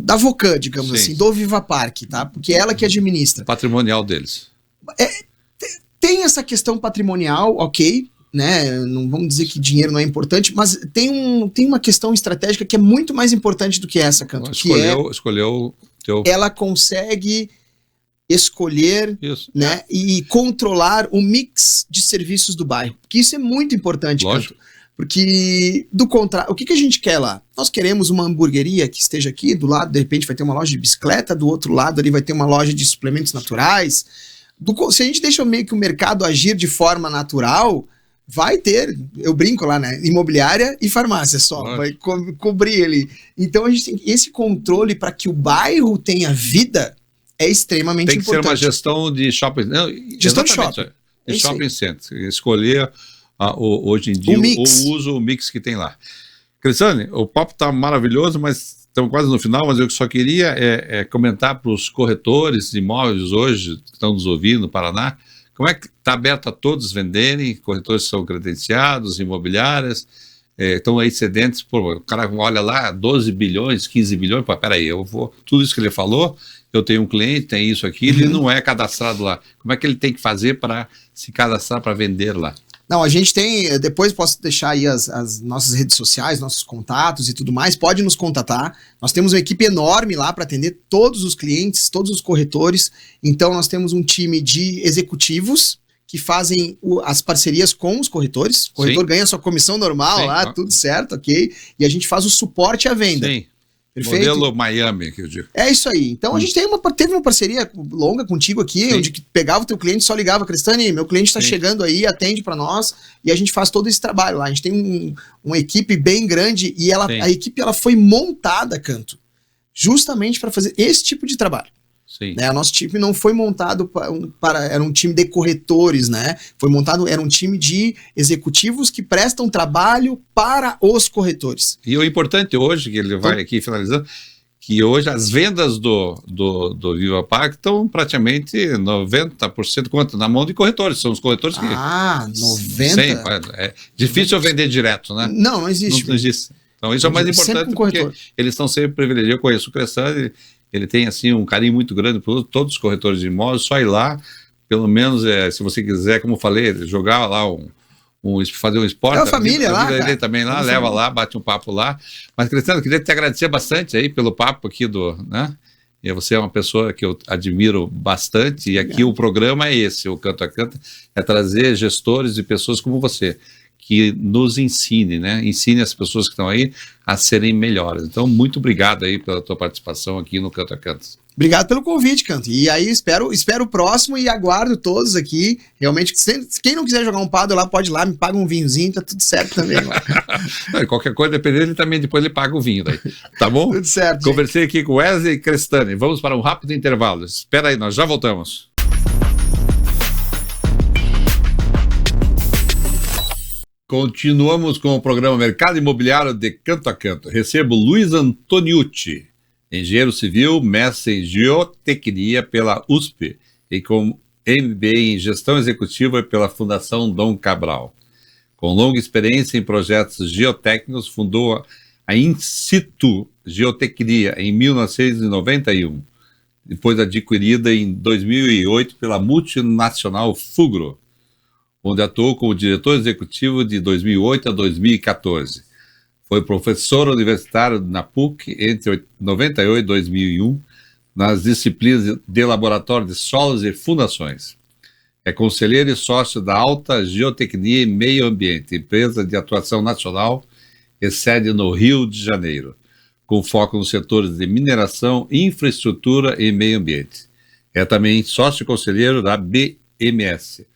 da Vocan, digamos assim, do Viva Parque, tá? Porque é ela que administra. Patrimonial deles. Tem essa questão patrimonial, ok, né? Não vamos dizer que dinheiro não é importante, mas tem uma questão estratégica que é muito mais importante do que essa, Canto. Escolheu teu... Ela consegue escolher, né, e controlar o mix de serviços do bairro. Porque isso é muito importante, Canto. Porque, do contrário, o que a gente quer lá? Nós queremos uma hamburgueria que esteja aqui, do lado, de repente, vai ter uma loja de bicicleta, do outro lado ali vai ter uma loja de suplementos naturais. Se a gente deixa meio que o mercado agir de forma natural, vai ter, eu brinco lá, né? Imobiliária e farmácia só, vai cobrir ali. Então a gente tem esse controle para que o bairro tenha vida, é extremamente importante. Tem que ser uma gestão de shopping. Não, gestão de shopping. De shopping center. Escolher hoje em dia o mix que tem lá. Cristiane, o papo tá maravilhoso, mas estamos quase no final, mas eu só queria comentar para os corretores de imóveis hoje, que estão nos ouvindo no Paraná, como é que está aberto a todos venderem, corretores são credenciados, imobiliárias, estão aí excedentes, o cara olha lá, 12 bilhões, 15 bilhões, pô, peraí, tudo isso que ele falou, eu tenho um cliente, tem isso aqui, ele não é cadastrado lá. Como é que ele tem que fazer para se cadastrar para vender lá? Não, a gente tem, depois posso deixar aí as nossas redes sociais, nossos contatos e tudo mais, pode nos contatar. Nós temos uma equipe enorme lá para atender todos os clientes, todos os corretores. Então nós temos um time de executivos que fazem as parcerias com os corretores. O corretor ganha sua comissão normal lá, tudo certo, ok? E a gente faz o suporte à venda. Sim. Perfeito? Modelo Miami, que eu digo. É isso aí. Então a gente teve uma parceria longa contigo aqui, onde pegava o teu cliente, só ligava, Crestani, meu cliente está chegando aí, atende para nós, e a gente faz todo esse trabalho lá. A gente tem uma equipe bem grande e a equipe ela foi montada, Canto, justamente para fazer esse tipo de trabalho. Sim. Né? O nosso time não foi montado era um time de corretores, né? Era um time de executivos que prestam trabalho para os corretores. E o importante hoje, que ele vai aqui finalizando, que hoje as vendas do Viva Park estão praticamente 90% quanto? Na mão de corretores, são os corretores que... 90%? É difícil eu vender direto, né? Não existe. Não existe. Então isso é o mais importante, porque eles estão sempre privilegiados. Eu conheço o Crestani, ele tem assim um carinho muito grande por todos os corretores de imóveis, só ir lá, pelo menos se você quiser, como eu falei, jogar lá fazer um esporte. É a família lá, cara. Ele também lá, leva lá, bate um papo lá. Mas, Cristiano, eu queria te agradecer bastante aí pelo papo aqui né? E você é uma pessoa que eu admiro bastante, e aqui o programa é esse, o Canto a Canto, é trazer gestores e pessoas como você, que nos ensine, né? Ensine as pessoas que estão aí a serem melhores. Então, muito obrigado aí pela tua participação aqui no Canto a Canto. Obrigado pelo convite, Canto. E aí, espero o próximo e aguardo todos aqui. Realmente, quem não quiser jogar um paddle lá, pode ir lá, me paga um vinhozinho, tá tudo certo também lá. Qualquer coisa, dependendo, ele também depois ele paga o vinho daí. Tá bom? Tudo certo. Conversei aqui com Wesley Crestani. Vamos para um rápido intervalo. Espera aí, nós já voltamos. Continuamos com o programa Mercado Imobiliário de Canto a Canto. Recebo Luiz Antoniucci, engenheiro civil, mestre em geotecnia pela USP e com MBA em gestão executiva pela Fundação Dom Cabral. Com longa experiência em projetos geotécnicos, fundou a In-Situ Geotecnia em 1991, depois adquirida em 2008 pela multinacional Fugro, onde atuou como diretor executivo de 2008 a 2014. Foi professor universitário na PUC entre 98 e 2001, nas disciplinas de Laboratório de Solos e Fundações. É conselheiro e sócio da Alta Geotecnia e Meio Ambiente, empresa de atuação nacional e sede no Rio de Janeiro, com foco nos setores de mineração, infraestrutura e meio ambiente. É também sócio conselheiro da BMS,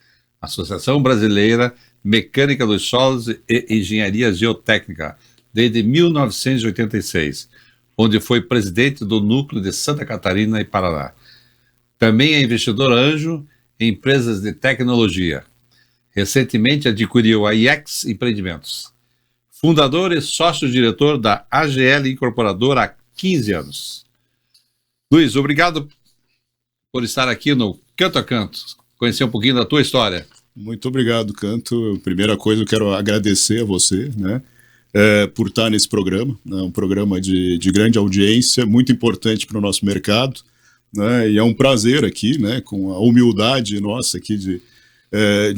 Associação Brasileira Mecânica dos Solos e Engenharia Geotécnica, desde 1986, onde foi presidente do Núcleo de Santa Catarina e Paraná. Também é investidor anjo em empresas de tecnologia. Recentemente adquiriu a IEX Empreendimentos. Fundador e sócio-diretor da AGL Incorporadora há 15 anos. Luiz, obrigado por estar aqui no Canto a Canto, conhecer um pouquinho da tua história. Muito obrigado, Canto. Primeira coisa, eu quero agradecer a você, né, por estar nesse programa, né, um programa de grande audiência, muito importante para o nosso mercado, né, e é um prazer aqui, né, com a humildade nossa aqui de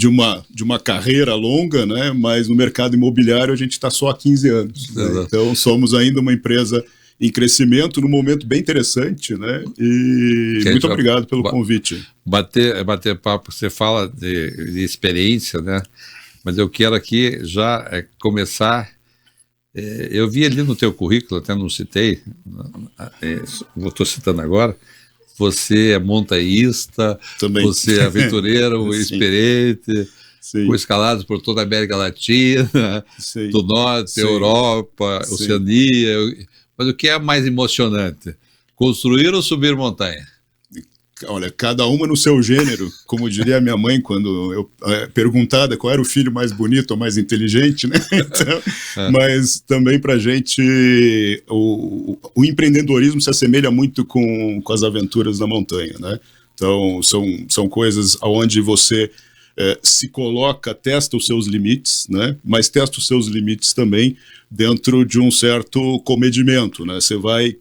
uma carreira longa, né, mas no mercado imobiliário a gente está só há 15 anos. Né, então somos ainda uma empresa em crescimento, num momento bem interessante, né? E muito obrigado pelo convite. Bater papo, você fala de experiência, né? Mas eu quero aqui já começar. Eu vi ali no teu currículo, até não citei, estou citando agora. Você é montanhista, também. Você é aventureiro, experiente, com escaladas por toda a América Latina, do Norte, Europa, Oceania. Mas o que é mais emocionante? Construir ou subir montanha? Olha, cada uma no seu gênero, como diria a minha mãe quando eu perguntada qual era o filho mais bonito ou mais inteligente, né? Então, mas também para a gente o empreendedorismo se assemelha muito com as aventuras da montanha, né? Então são coisas onde você se coloca, testa os seus limites, né? Mas testa os seus limites também dentro de um certo comedimento, né? Você vai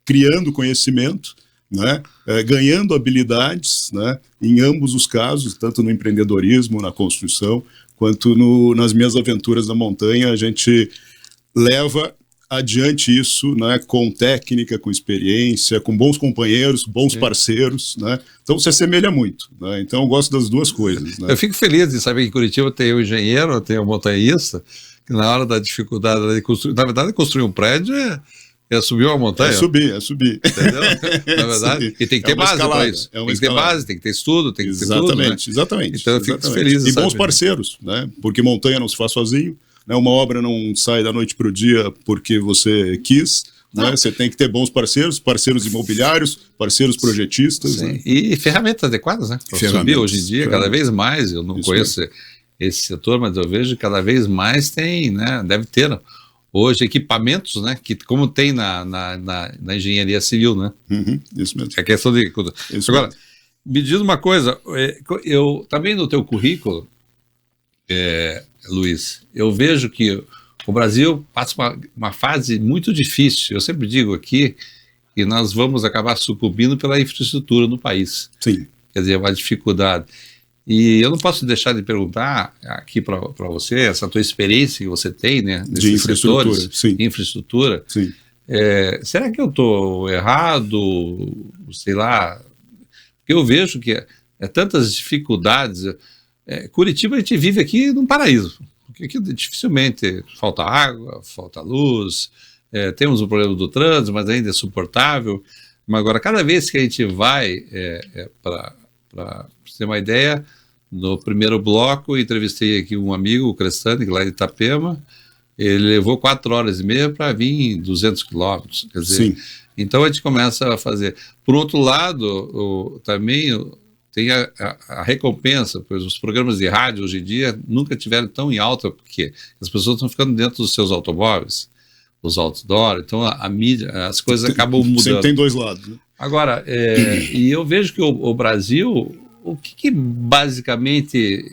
criando conhecimento, né? Ganhando habilidades, né? Em ambos os casos, tanto no empreendedorismo, na construção, quanto nas minhas aventuras na montanha, a gente leva adiante isso, né? Com técnica, com experiência, com bons companheiros, bons parceiros, né? Então se assemelha muito, né? Então eu gosto das duas coisas, né? Eu fico feliz de saber que em Curitiba tem o engenheiro, tem o montanhista, que na hora da dificuldade de construir, na verdade construir um prédio é subir uma montanha. É subir. Entendeu? Na verdade. E tem que ter base para isso. Tem que ter base, tem que ter estudo, tem que ter tudo. Né? Exatamente. Então eu fico feliz. E bons parceiros, né? Porque montanha não se faz sozinho, né? Uma obra não sai da noite para o dia porque você quis. Né? Você tem que ter bons parceiros imobiliários, parceiros projetistas. Né? E ferramentas adequadas, né? Para subir hoje em dia, cada vez mais. Eu não conheço esse setor, mas eu vejo que cada vez mais tem, né? Deve ter hoje equipamentos, né, que como tem na engenharia civil, né? Isso mesmo. É questão de... Agora, me diz uma coisa, eu também no teu currículo, Luiz, eu vejo que o Brasil passa uma fase muito difícil. Eu sempre digo aqui que nós vamos acabar sucumbindo pela infraestrutura no país. Sim. Quer dizer, uma dificuldade. E eu não posso deixar de perguntar aqui para você, essa tua experiência que você tem, né, de infraestrutura, setores, sim. Infraestrutura, sim. Será que eu estou errado? Sei lá, porque eu vejo que tantas dificuldades. Curitiba, a gente vive aqui num paraíso, porque aqui dificilmente falta água, falta luz, temos o problema do trânsito, mas ainda é suportável. Mas agora, cada vez que a gente vai para ter uma ideia, no primeiro bloco, entrevistei aqui um amigo, o Crestani, lá de Itapema, ele levou 4 horas e meia para vir 200 quilômetros. Quer dizer, sim. Então a gente começa a fazer. Por outro lado, também tem a recompensa, pois os programas de rádio hoje em dia nunca tiveram tão em alta, porque as pessoas estão ficando dentro dos seus automóveis, os outdoor, então a mídia, as coisas acabam mudando. Sempre tem dois lados, né? Agora, e eu vejo que o Brasil, o que basicamente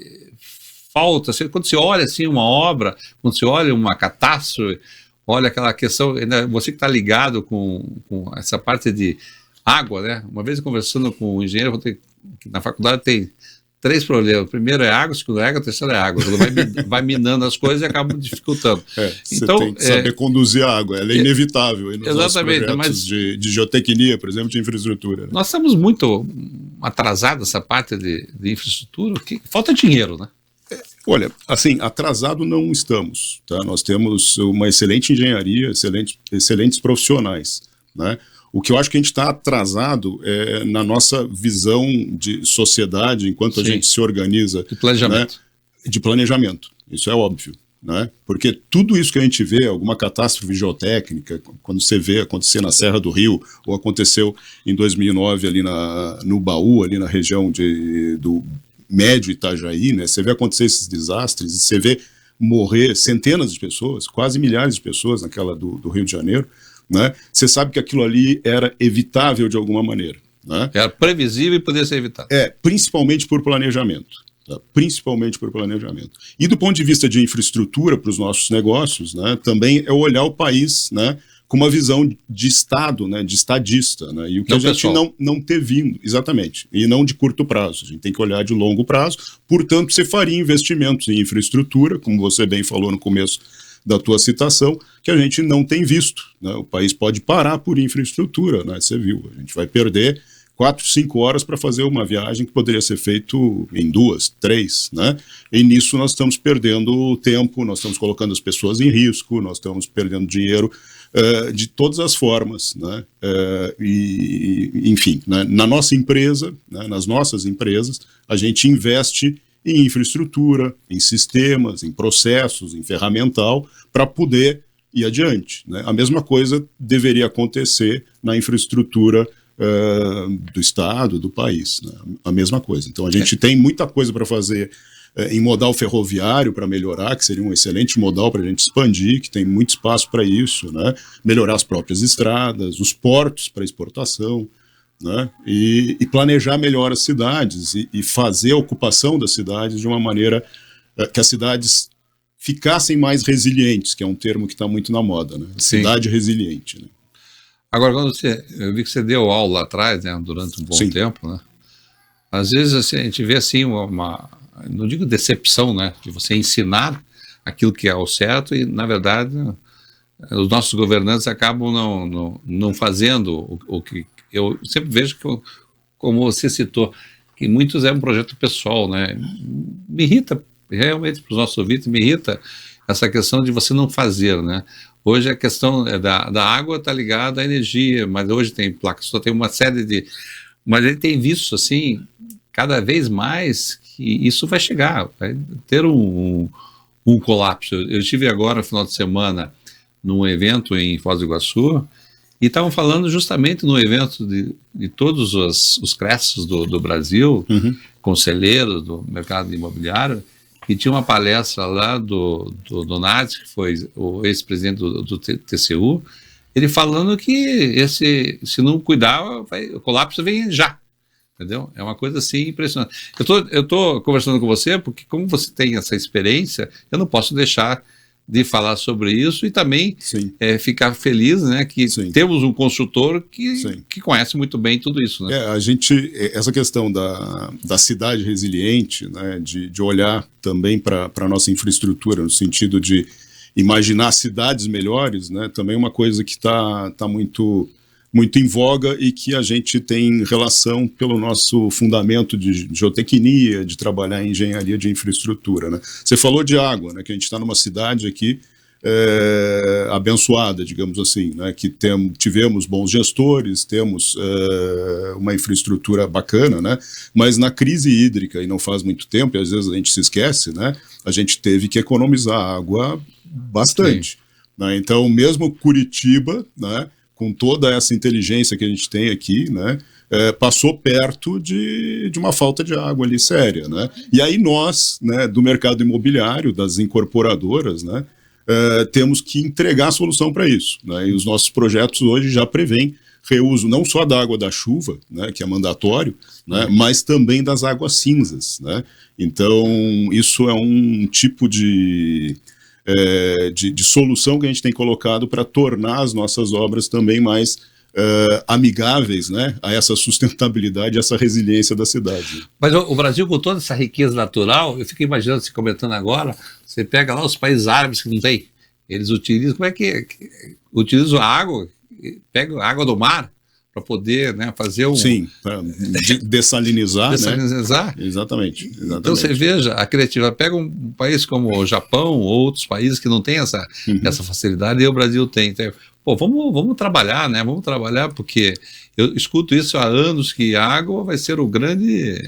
falta, quando você olha assim uma obra, quando você olha uma catástrofe, olha aquela questão, você que está ligado com essa parte de água, né? Uma vez conversando com um engenheiro, que na faculdade tem 3 problemas. O primeiro é água, o segundo é água, o terceiro é água. Vai minando as coisas e acaba dificultando. Então, você tem que saber conduzir a água, ela é inevitável. Nos exatamente, projetos mas de geotecnia, por exemplo, de infraestrutura. Né? Nós estamos muito atrasados essa parte de infraestrutura, que falta dinheiro, né? Olha, assim, atrasado não estamos, tá? Nós temos uma excelente engenharia, excelentes profissionais, né? O que eu acho que a gente está atrasado é na nossa visão de sociedade, enquanto a gente se organiza. De planejamento. Né? De planejamento, isso é óbvio. Né? Porque tudo isso que a gente vê, alguma catástrofe geotécnica, quando você vê acontecer na Serra do Rio, ou aconteceu em 2009 ali no Baú, ali na região do Médio Itajaí, né? Você vê acontecer esses desastres, e você vê morrer centenas de pessoas, quase milhares de pessoas naquela do Rio de Janeiro, né? Você sabe que aquilo ali era evitável de alguma maneira. Né? Era previsível e poderia ser evitado. Principalmente por planejamento. Tá? Principalmente por planejamento. E do ponto de vista de infraestrutura para os nossos negócios, né, também é olhar o país, né, com uma visão de Estado, né, de estadista. Né, e o que a gente não ter vindo, exatamente, e não de curto prazo. A gente tem que olhar de longo prazo. Portanto, você faria investimentos em infraestrutura, como você bem falou no começo da tua citação, que a gente não tem visto. Né? O país pode parar por infraestrutura, né? Você viu, a gente vai perder 4, 5 horas para fazer uma viagem que poderia ser feito em 2, 3, né? E nisso nós estamos perdendo tempo, nós estamos colocando as pessoas em risco, nós estamos perdendo dinheiro de todas as formas, né? Enfim, né? Na nossa empresa, né? Nas nossas empresas, a gente investe em infraestrutura, em sistemas, em processos, em ferramental, para poder ir adiante. Né? A mesma coisa deveria acontecer na infraestrutura do estado, do país, né? A mesma coisa. Então a gente tem muita coisa para fazer em modal ferroviário para melhorar, que seria um excelente modal para a gente expandir, que tem muito espaço para isso, né? Melhorar as próprias estradas, os portos para exportação, né? E planejar melhor as cidades e fazer a ocupação das cidades de uma maneira que as cidades ficassem mais resilientes, que é um termo que está muito na moda, né? Cidade resiliente, né? Agora, eu vi que você deu aula lá atrás, né, durante um bom tempo, né? Às vezes assim, a gente vê assim não digo decepção, né, de você ensinar aquilo que é o certo e, na verdade, os nossos governantes acabam não fazendo o que eu sempre vejo que, como você citou, que muitos é um projeto pessoal, né? Me irrita, realmente, para os nossos ouvintes, me irrita essa questão de você não fazer, né? Hoje a questão da água está ligada à energia, mas hoje tem placas, só tem uma série de... Mas ele tem visto, assim, cada vez mais que isso vai chegar, vai ter um colapso. Eu estive agora, no final de semana, num evento em Foz do Iguaçu, e estavam falando justamente no evento de todos os CREAs do Brasil, conselheiros do mercado imobiliário, e tinha uma palestra lá do Donati, que foi o ex-presidente do TCU, ele falando que se não cuidar, o colapso vem já, entendeu? É uma coisa assim impressionante. Eu estou conversando com você porque, como você tem essa experiência, eu não posso deixar de falar sobre isso e também ficar feliz, né, que temos um consultor que conhece muito bem tudo isso, né? Essa questão da cidade resiliente, né, de olhar também para a nossa infraestrutura, no sentido de imaginar cidades melhores, né, também é uma coisa que está muito em voga e que a gente tem relação pelo nosso fundamento de geotecnia, de trabalhar em engenharia de infraestrutura, né? Você falou de água, né, que a gente está numa cidade aqui abençoada, digamos assim, né, que tivemos bons gestores, temos uma infraestrutura bacana, né, mas na crise hídrica, e não faz muito tempo, e às vezes a gente se esquece, né, a gente teve que economizar água bastante, né? Então mesmo Curitiba, né, com toda essa inteligência que a gente tem aqui, né, passou perto de uma falta de água ali séria, né? E aí nós, né, do mercado imobiliário, das incorporadoras, né, temos que entregar a solução para isso, né? E os nossos projetos hoje já prevêem reuso não só da água da chuva, né, que é mandatório, né, mas também das águas cinzas, né? Então isso é um tipo de solução que a gente tem colocado para tornar as nossas obras também mais amigáveis, né, a essa sustentabilidade, essa resiliência da cidade. Mas o Brasil, com toda essa riqueza natural, eu fico imaginando, você comentando agora, você pega lá os países árabes que não tem, eles utilizam, como é que utilizam a água, pegam a água do mar para poder, né, fazer um... Sim, para dessalinizar, né? Exatamente. Então você veja, a criatividade pega um país como o Japão ou outros países que não têm essa facilidade, e o Brasil tem. Então, pô, vamos trabalhar, né? Vamos trabalhar, porque eu escuto isso há anos, que a água vai ser o grande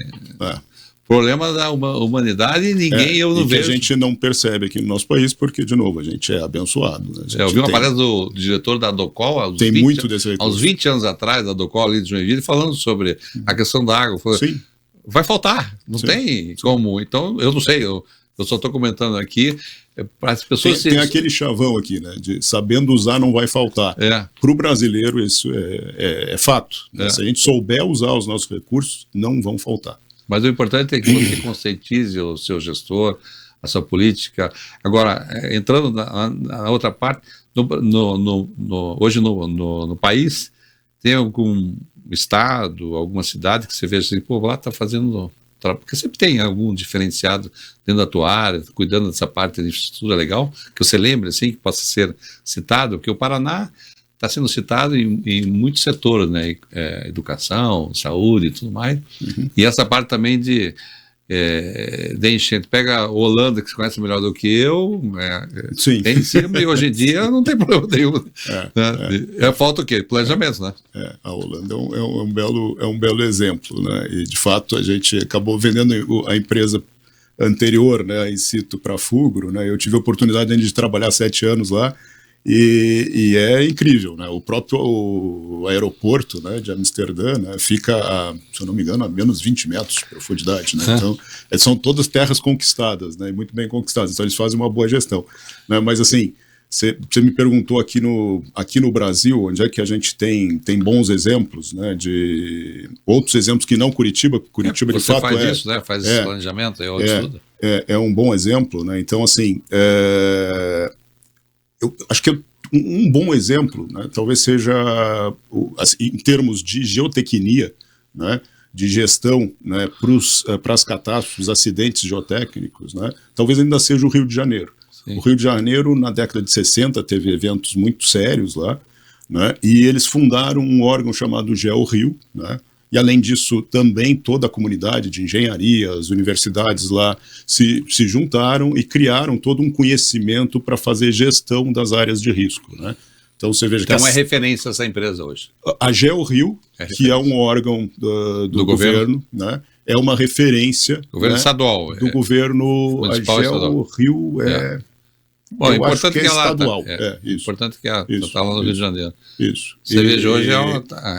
problema da humanidade e ninguém eu não vejo. Que a gente não percebe aqui no nosso país, porque, de novo, a gente é abençoado. Né? Eu vi uma palestra do diretor da Docol aos 20 anos atrás, da Docol ali de Joinville, falando sobre a questão da água. Falou, vai faltar, não tem como. Então, eu não sei, eu só estou comentando aqui para as pessoas... Tem aquele chavão aqui, né, de sabendo usar não vai faltar. Para o brasileiro isso é fato. Né? Se a gente souber usar os nossos recursos, não vão faltar. Mas o importante é que você conscientize o seu gestor, a sua política. Agora, entrando na outra parte, hoje no país, tem algum estado, alguma cidade que você veja assim, pô, lá está fazendo... Porque sempre tem algum diferenciado dentro da tua área, cuidando dessa parte de infraestrutura legal, que você lembre, assim, que possa ser citado, porque o Paraná está sendo citado em muitos setores, né? Educação, saúde e tudo mais. E essa parte também de enchente. Pega a Holanda, que você conhece melhor do que eu, tem em cima, e hoje em dia não tem problema nenhum. Falta o quê? Planejamento, né? A Holanda é um belo exemplo, né? E, de fato, a gente acabou vendendo a empresa anterior, né, in situ para Fugro, né? Eu tive a oportunidade de trabalhar 7 anos lá, E é incrível, né? O próprio aeroporto, né, de Amsterdã, né, fica, se eu não me engano, a menos 20 metros de profundidade, né? Então, são todas terras conquistadas, né, muito bem conquistadas, então eles fazem uma boa gestão, né? Mas assim, você me perguntou aqui no Brasil, onde é que a gente tem bons exemplos, né, de outros exemplos que não Curitiba, porque Curitiba de fato faz isso, né? Faz esse planejamento, é um bom exemplo, né? Então, assim, eu acho que um bom exemplo, né, talvez seja, em termos de geotecnia, né, de gestão, né, para as catástrofes, acidentes geotécnicos, né, talvez ainda seja o Rio de Janeiro. Sim. O Rio de Janeiro, na década de 60, teve eventos muito sérios lá, né, e eles fundaram um órgão chamado GeoRio, né, e além disso também toda a comunidade de engenharia, as universidades lá se juntaram e criaram todo um conhecimento para fazer gestão das áreas de risco, né? Então você veja que é referência essa empresa hoje. A GeoRio, que é um órgão do governo, né? É uma referência. Governo, né, estadual. Do governo. A GeoRio Bom, eu importante acho que é estadual. Isso. Importante que está lá no Rio de Janeiro. Isso. Você veja hoje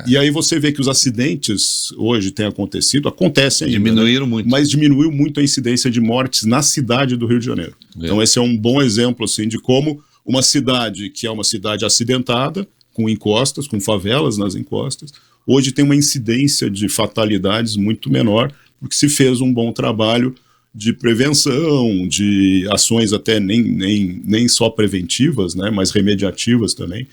E aí você vê que os acidentes hoje têm acontecido, acontecem ainda. Diminuíram muito. Mas diminuiu muito a incidência de mortes na cidade do Rio de Janeiro. Então esse é um bom exemplo assim, de como uma cidade que é uma cidade acidentada, com encostas, com favelas nas encostas, hoje tem uma incidência de fatalidades muito menor, porque se fez um bom trabalho de prevenção, de ações até nem só preventivas, né, mas remediativas também.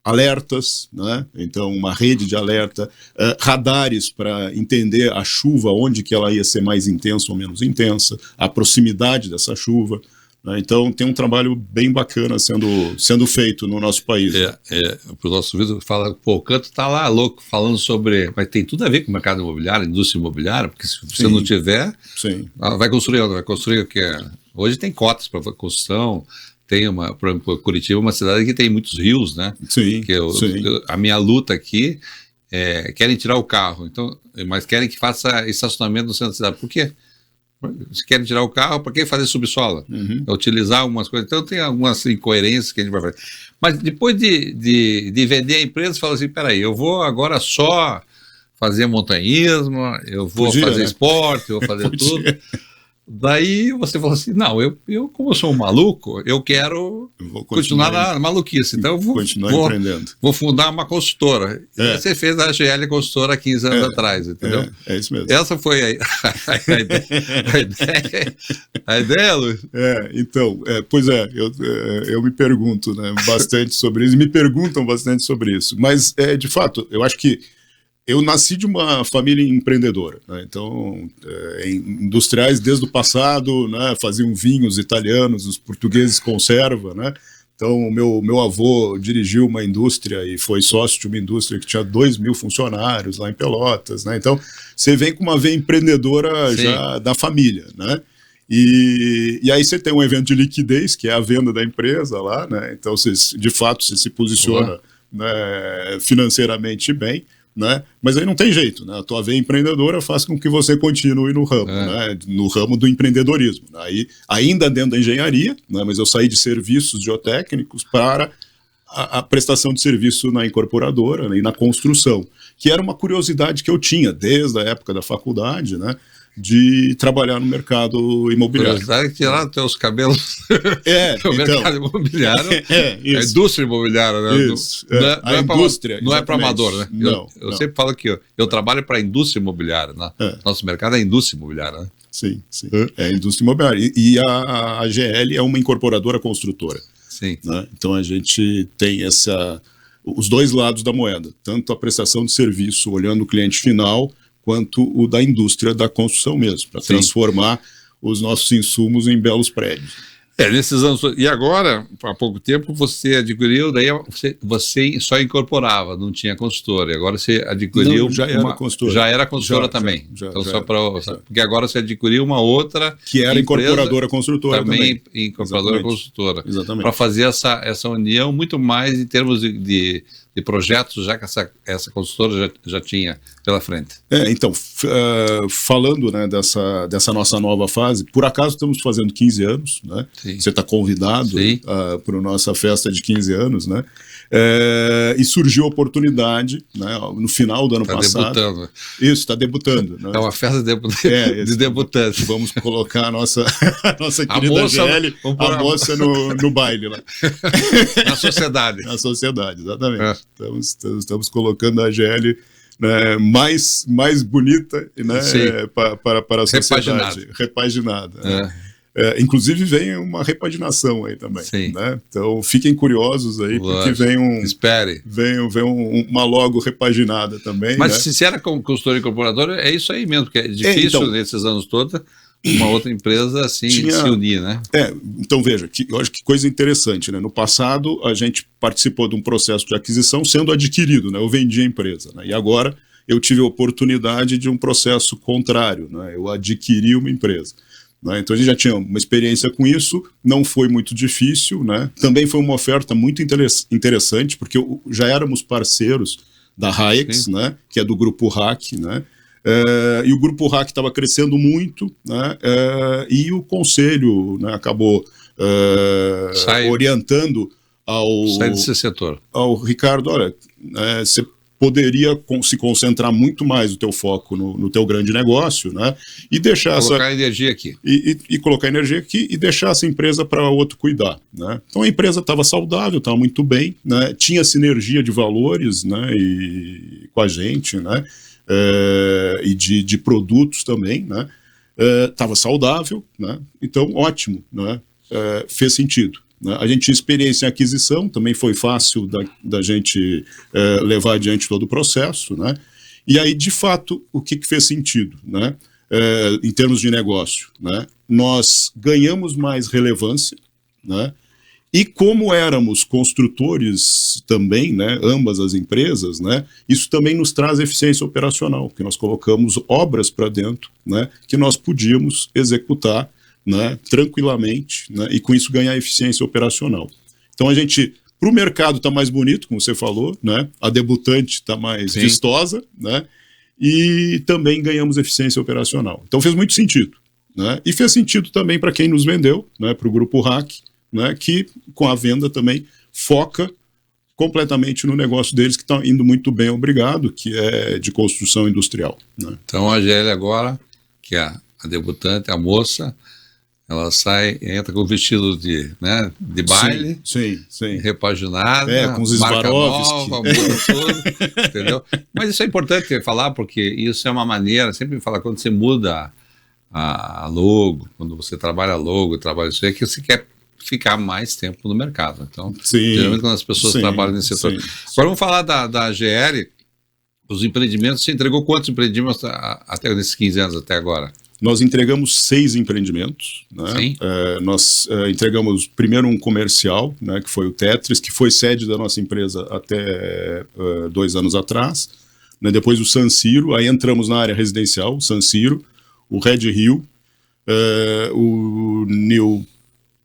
Alertas, né? Então uma rede de alerta, radares para entender a chuva, onde que ela ia ser mais intensa ou menos intensa, a proximidade dessa chuva. Né? Então tem um trabalho bem bacana sendo feito no nosso país. Para o nosso vídeo fala, pô, o Canto está lá louco falando sobre, mas tem tudo a ver com o mercado imobiliário, indústria imobiliária, porque se você não tiver, vai construir o que hoje tem cotas para construção. Tem por exemplo, Curitiba é uma cidade que tem muitos rios, né? Sim, a minha luta aqui querem tirar o carro, então, mas querem que faça estacionamento no centro da cidade. Por quê? Se querem tirar o carro, para que fazer subsola? Utilizar algumas coisas. Então tem algumas incoerências que a gente vai fazer. Mas depois de vender a empresa, você fala assim, peraí, eu vou agora só fazer montanhismo, eu vou fazer esporte, eu vou fazer tudo. Daí você falou assim, não, eu como eu sou um maluco, eu quero continuar na maluquice, então eu vou empreendendo. Vou fundar uma consultora. Você fez a GL Consultora há 15 anos atrás, entendeu? É isso mesmo. Essa foi a ideia, Luiz? Então, pois eu me pergunto, né, bastante sobre isso, me perguntam bastante sobre isso, mas de fato, eu acho que eu nasci de uma família empreendedora, né? Então, industriais desde o passado, né, faziam vinhos italianos, os portugueses conserva, né? Então, o meu avô dirigiu uma indústria e foi sócio de uma indústria que tinha 2.000 funcionários lá em Pelotas, né? Então, você vem com uma veia empreendedora já da família, né? E aí você tem um evento de liquidez, que é a venda da empresa lá, né? Então, de fato, você se posiciona, né, financeiramente bem, né? Mas aí não tem jeito, né? A tua veia empreendedora faz com que você continue no ramo, né? No ramo do empreendedorismo. Aí, ainda dentro da engenharia, né? Mas eu saí de serviços geotécnicos para a prestação de serviço na incorporadora, né? E na construção, que era uma curiosidade que eu tinha desde a época da faculdade, né? De trabalhar no mercado imobiliário. Curiosidade que tirar teus cabelos do mercado imobiliário. Isso. A indústria imobiliária, né? Isso. A indústria. Não é para amador, né? Não. Eu sempre falo que eu trabalho para a indústria imobiliária, né? Nosso mercado é a indústria imobiliária, né? Sim. É a indústria imobiliária. E a GL é uma incorporadora construtora. Sim. Né? Então a gente tem os dois lados da moeda, tanto a prestação de serviço olhando o cliente final, quanto o da indústria da construção mesmo, para transformar os nossos insumos em belos prédios. Nesses anos. E agora, há pouco tempo, você adquiriu, daí você só incorporava, não tinha consultora. E agora você adquiriu. Não, já era consultora. Já era consultora também. Então, porque agora você adquiriu uma outra. Que era incorporadora construtora também. Incorporadora construtora. Exatamente. Para fazer essa união muito mais em termos de de projetos, já que essa consultora já tinha pela frente? Então, falando, né, dessa nossa nova fase, por acaso estamos fazendo 15 anos, né? Sim. Você está convidado para a nossa festa de 15 anos, né? E surgiu a oportunidade, né, no final do ano passado. Debutando. Isso, está debutando. Né? É uma festa de debutantes. Vamos colocar a nossa querida GL, a moça no baile lá. Na sociedade. Na sociedade, exatamente. Estamos colocando a GL, né, mais bonita, né, para a sociedade. Repaginada. Inclusive vem uma repaginação aí também. Né? Então fiquem curiosos aí, porque vem uma logo repaginada também. Mas né? se era como consultor incorporador, é isso aí mesmo, porque é difícil então, nesses anos todos uma outra empresa assim se unir, né? Então veja, eu acho que coisa interessante, né? No passado a gente participou de um processo de aquisição sendo adquirido, né? Eu vendi a empresa, né? E agora eu tive a oportunidade de um processo contrário, né? Eu adquiri uma empresa. Né? Então a gente já tinha uma experiência com isso, não foi muito difícil, né? Também foi uma oferta muito interessante, porque já éramos parceiros da Hayex, né? Que é do Grupo Hack, né? E o Grupo Hack estava crescendo muito, né? E o conselho, né, acabou orientando sai desse setor. Ao Ricardo, olha, você poderia se concentrar muito mais o teu foco no teu grande negócio, né? E deixar colocar energia aqui. E colocar energia aqui e deixar essa empresa para outro cuidar, né? Então a empresa estava saudável, estava muito bem, né? Tinha sinergia de valores, né? E com a gente, né? E de produtos também, né? Estava saudável, né? Então ótimo, né? Fez sentido. A gente tinha experiência em aquisição, também foi fácil da gente levar adiante todo o processo, né? E aí, de fato, o que fez sentido, né? Em termos de negócio, né? Nós ganhamos mais relevância, né? E como éramos construtores também, né, ambas as empresas, né, isso também nos traz eficiência operacional, porque nós colocamos obras para dentro, né, que nós podíamos executar, né, tranquilamente, né, e com isso ganhar eficiência operacional. Então a gente, para o mercado está mais bonito, como você falou, né, a debutante está mais vistosa, né, e também ganhamos eficiência operacional. Então fez muito sentido, né, e fez sentido também para quem nos vendeu, né, para o Grupo Hack, né, que com a venda também foca completamente no negócio deles, que está indo muito bem, obrigado, que é de construção industrial. Né. Então a GL agora, que é a debutante, a moça, ela entra com o vestido de baile, sim. repaginada, com os marca Swarovski. nova, muda tudo, entendeu? Mas isso é importante falar, porque isso é uma maneira, sempre falar, quando você muda a logo, quando você trabalha logo, trabalha isso aí, que você quer ficar mais tempo no mercado. Então, geralmente quando as pessoas trabalham nesse setor. Agora vamos falar da GL, os empreendimentos. Você entregou quantos empreendimentos até nesses 15 anos até agora? Nós entregamos 6 empreendimentos, né? Nós entregamos primeiro um comercial, né, que foi o Tetris, que foi sede da nossa empresa até 2 anos atrás, né? Depois o San Siro, aí entramos na área residencial, o San Siro, o Red Hill, o New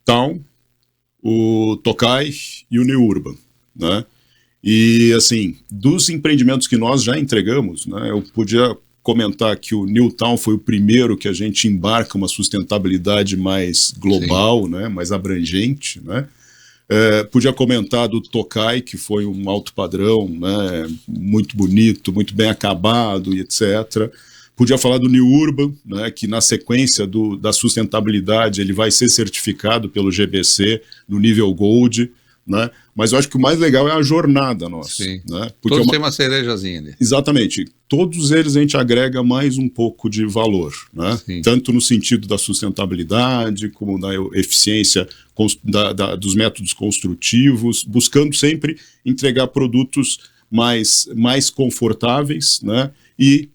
Town, o Tokai e o New Urban, né? E assim, dos empreendimentos que nós já entregamos, né, eu podia comentar que o New Town foi o primeiro que a gente embarca uma sustentabilidade mais global, né, mais abrangente, né? Podia comentar do Tokai, que foi um alto padrão, né, muito bonito, muito bem acabado e etc. Podia falar do New Urban, né, que na sequência da sustentabilidade ele vai ser certificado pelo GBC no nível Gold, né? Mas eu acho que o mais legal é a jornada nossa. Né? Porque todos têm uma cerejazinha ali. Exatamente. Todos eles a gente agrega mais um pouco de valor, né? Tanto no sentido da sustentabilidade, como da eficiência dos métodos construtivos, buscando sempre entregar produtos mais confortáveis, né? E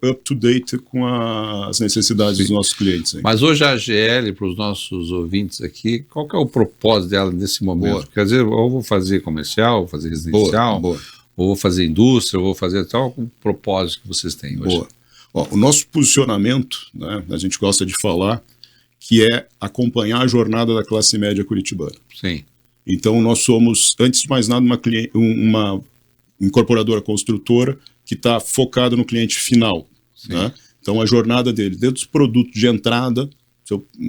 up-to-date com as necessidades dos nossos clientes. Hein? Mas hoje a GL, para os nossos ouvintes aqui, qual que é o propósito dela nesse momento? Quer dizer, ou vou fazer comercial, ou vou fazer residencial, ou vou fazer indústria, ou vou fazer tal, com o propósito que vocês têm hoje. O nosso posicionamento, né, a gente gosta de falar, que é acompanhar a jornada da classe média curitibana. Sim. Então nós somos, antes de mais nada, uma incorporadora construtora que está focada no cliente final, né? Então a jornada dele, desde os produtos de entrada,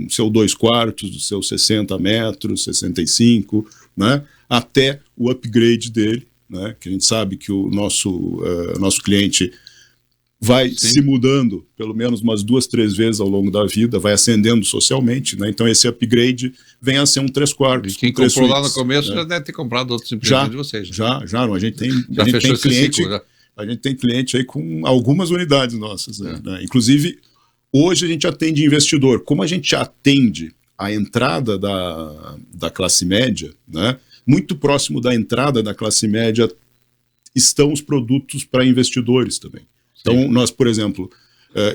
seu 2/4, do seu 60 metros, 65, né? Até o upgrade dele, né? Que a gente sabe que o nosso cliente vai se mudando pelo menos umas 2, 3 vezes ao longo da vida, vai ascendendo socialmente, né? Então esse upgrade vem a ser um 3/4. E quem comprou lá no começo já deve ter comprado outros empreendimentos de vocês. Já, a gente tem cliente, ciclo, a gente tem cliente aí com algumas unidades nossas, né? Inclusive, hoje a gente atende investidor. Como a gente atende a entrada da classe média, né? Muito próximo da entrada da classe média estão os produtos para investidores também. Então, nós, por exemplo,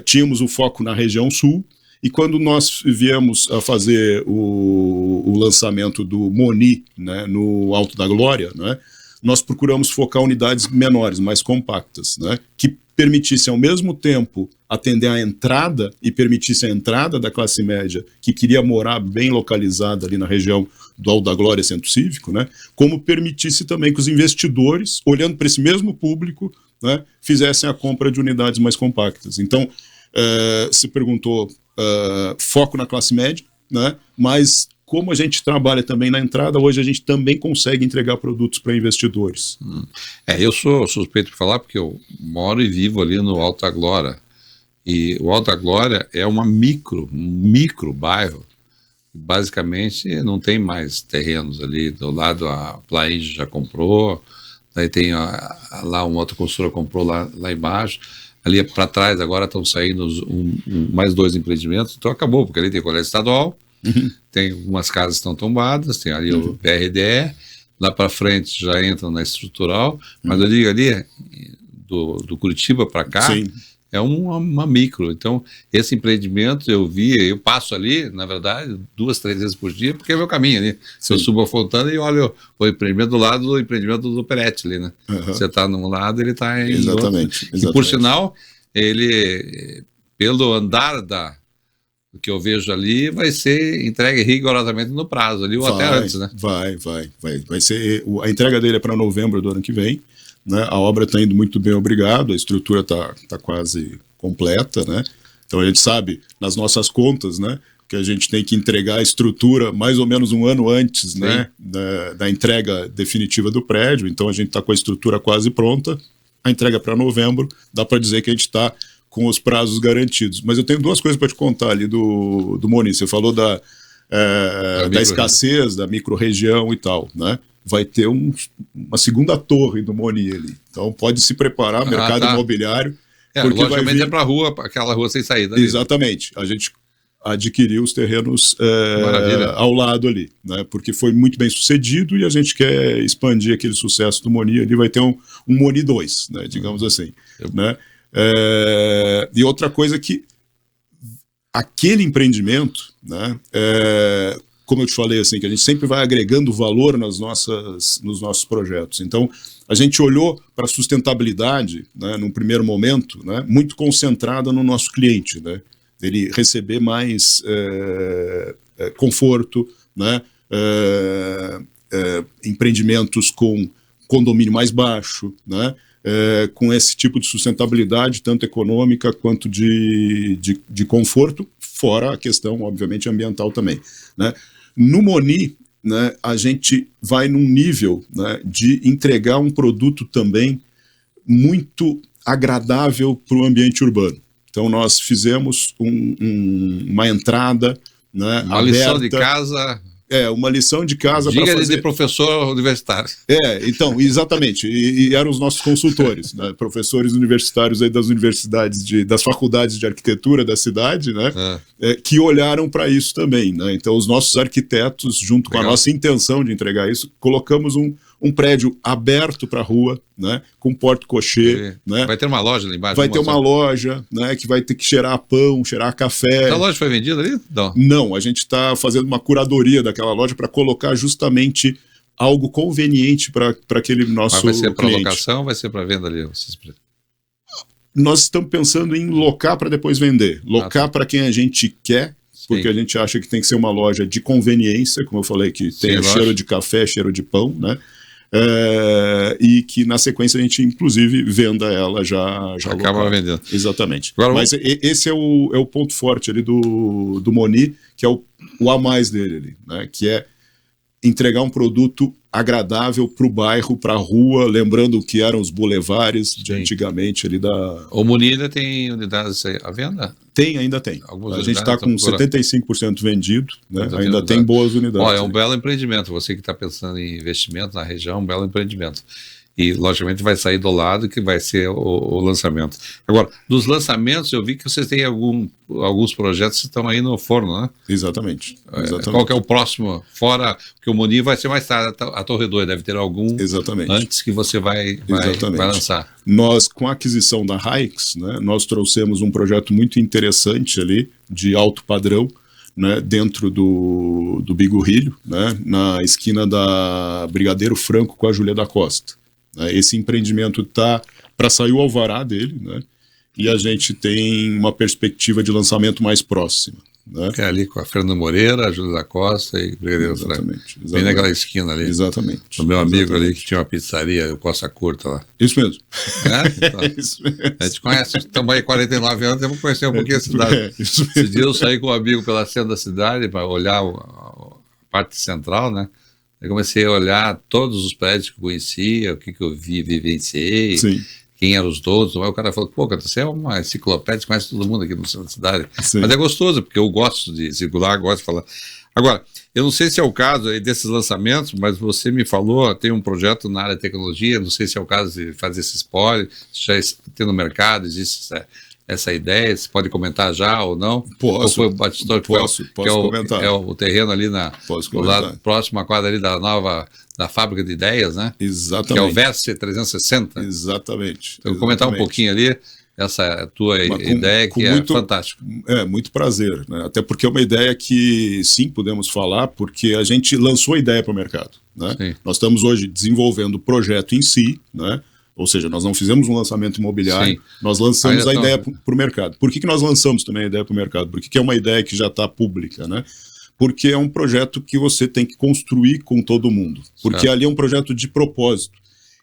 tínhamos o foco na região sul, e quando nós viemos a fazer o lançamento do Moni, né, no Alto da Glória, né, nós procuramos focar unidades menores, mais compactas, né, que permitissem ao mesmo tempo atender a entrada e permitissem a entrada da classe média que queria morar bem localizada ali na região do Alto da Glória Centro Cívico, né, como permitisse também que os investidores, olhando para esse mesmo público, né, fizessem a compra de unidades mais compactas. Então, se perguntou foco na classe média, né, mas como a gente trabalha também na entrada, hoje a gente também consegue entregar produtos para investidores. Eu sou suspeito de falar porque eu moro e vivo ali no Alto da Glória. E o Alto da Glória é um micro bairro. Basicamente não tem mais terrenos ali. Do lado a Plaíde já comprou, daí tem lá uma outra construtora comprou lá embaixo. Ali para trás agora estão saindo mais 2 empreendimentos, então acabou, porque ali tem colégio estadual, tem algumas casas que estão tombadas, tem ali o BRDE, lá para frente já entram na estrutural, mas eu digo ali, do Curitiba para cá, é uma micro. Então, esse empreendimento eu passo ali, na verdade, 2, 3 vezes por dia, porque é meu caminho ali. Eu subo a Fontana e olho o empreendimento do lado do empreendimento do Peretti ali, né? Você está num lado, ele está em Exatamente. E por sinal, ele, pelo andar que eu vejo ali, vai ser entregue rigorosamente no prazo ali, ou até antes, né? Vai ser, a entrega dele é para novembro do ano que vem, né? A obra está indo muito bem, obrigado, a estrutura está quase completa, né? Então a gente sabe, nas nossas contas, né, que a gente tem que entregar a estrutura mais ou menos um ano antes, né, da entrega definitiva do prédio. Então a gente está com a estrutura quase pronta, a entrega para novembro, dá para dizer que a gente está com os prazos garantidos. Mas eu tenho 2 coisas para te contar ali do Moni. Você falou da escassez, da micro-região e tal, né? Vai ter uma segunda torre do Moni ali. Então pode se preparar, mercado imobiliário. Porque logicamente é para aquela rua sem saída. Exatamente. A gente adquiriu os terrenos ao lado ali, né? Porque foi muito bem sucedido e a gente quer expandir aquele sucesso do Moni. Ali vai ter um Moni 2, né? Digamos assim. Né? E outra coisa que aquele empreendimento, né? Como eu te falei, assim, que a gente sempre vai agregando valor nos nossos projetos. Então, a gente olhou para a sustentabilidade, né, num primeiro momento, né, muito concentrada no nosso cliente, né, ele receber mais conforto, né, empreendimentos com condomínio mais baixo, né, com esse tipo de sustentabilidade, tanto econômica quanto de conforto, fora a questão, obviamente, ambiental também, né. No Moni, né, a gente vai num nível, né, de entregar um produto também muito agradável para o ambiente urbano. Então nós fizemos uma entrada, né, uma aberta, lição de casa. Uma lição de casa para fazer... de professor universitário. Então, exatamente. E eram os nossos consultores, né, professores universitários aí das universidades, das faculdades de arquitetura da cidade, né, que olharam para isso também, né. Então, os nossos arquitetos, junto com a nossa intenção de entregar isso, colocamos um prédio aberto para a rua, né, com porte-cochê. Né. Vai ter uma loja ali embaixo? Vai ter uma loja, né, que vai ter que cheirar pão, cheirar café. A loja foi vendida ali? Não, a gente está fazendo uma curadoria daquela loja para colocar justamente algo conveniente para aquele nosso cliente. Vai ser para locação ou vai ser para venda ali? Nós estamos pensando em locar para depois vender. Locar para quem a gente quer, porque a gente acha que tem que ser uma loja de conveniência, como eu falei, que tenha cheiro de café, cheiro de pão, né? e que na sequência a gente inclusive venda ela já acaba local. vendendo. Exatamente. Agora, mas esse é o ponto forte ali do Moni, que é o a mais dele ali, né? Que é entregar um produto agradável para o bairro, para a rua, lembrando que eram os bulevares de antigamente ali da... O Moni ainda tem unidades à venda? Ainda tem. Algumas a gente está com 75% vendido, né? Ainda tem boas unidades. É um belo empreendimento. Você que está pensando em investimento na região, é um belo empreendimento. E, logicamente, vai sair do lado que vai ser o lançamento. Agora, dos lançamentos, eu vi que vocês têm alguns projetos que estão aí no forno, né? Exatamente. Qual que é o próximo? Fora que o Moni vai ser mais tarde, a Torre 2 deve ter algum antes que você vai lançar. Nós, com a aquisição da Hikes, né, nós trouxemos um projeto muito interessante ali, de alto padrão, né, dentro do Bigorrilho, né, na esquina da Brigadeiro Franco com a Júlia da Costa. Esse empreendimento está para sair o alvará dele, né? E a gente tem uma perspectiva de lançamento mais próxima. Né? É ali com a Fernanda Moreira, a Júlia da Costa e Brigadeiro Franco. Bem naquela esquina ali. Exatamente. O meu amigo ali que tinha uma pizzaria, o Costa Curta lá. Isso mesmo. Então, isso mesmo. A gente conhece, estamos aí 49 anos, temos que conhecer um pouquinho a cidade. Esse dia eu saí com um amigo pela cena da cidade para olhar a parte central, né? Eu comecei a olhar todos os prédios que eu conhecia, o que eu vivenciei, quem eram os donos. Aí o cara falou, pô, cara, você é uma enciclopédia, você conhece todo mundo aqui no centro da cidade. Sim. Mas é gostoso, porque eu gosto de circular, gosto de falar. Agora, eu não sei se é o caso aí desses lançamentos, mas você me falou, tem um projeto na área de tecnologia, não sei se é o caso de fazer esse spoiler, se já tem no mercado, existe essa ideia, você pode comentar já ou não? Posso. Ou foi o Batistore que posso comentar. É o terreno ali do lado próximo à quadra ali da fábrica de ideias, né? Exatamente. Que é o Verse 360. Exatamente. Então, comentar um pouquinho ali essa tua ideia que é fantástica. Muito prazer, né? Até porque é uma ideia que sim, podemos falar, porque a gente lançou a ideia para o mercado, né? Nós estamos hoje desenvolvendo o projeto em si, né? Ou seja, nós não fizemos um lançamento imobiliário, nós lançamos a ideia para o mercado. Por que nós lançamos também a ideia para o mercado? Porque é uma ideia que já está pública, né? Porque é um projeto que você tem que construir com todo mundo. Porque ali é um projeto de propósito.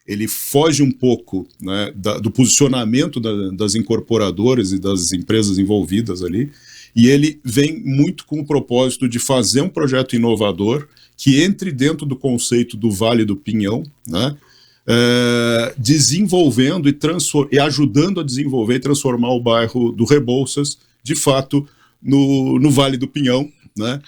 Ele foge um pouco, né, do posicionamento das incorporadoras e das empresas envolvidas ali, e ele vem muito com o propósito de fazer um projeto inovador que entre dentro do conceito do Vale do Pinhão, né? Desenvolvendo e ajudando a desenvolver e transformar o bairro do Rebouças, de fato, no Vale do Pinhão, né?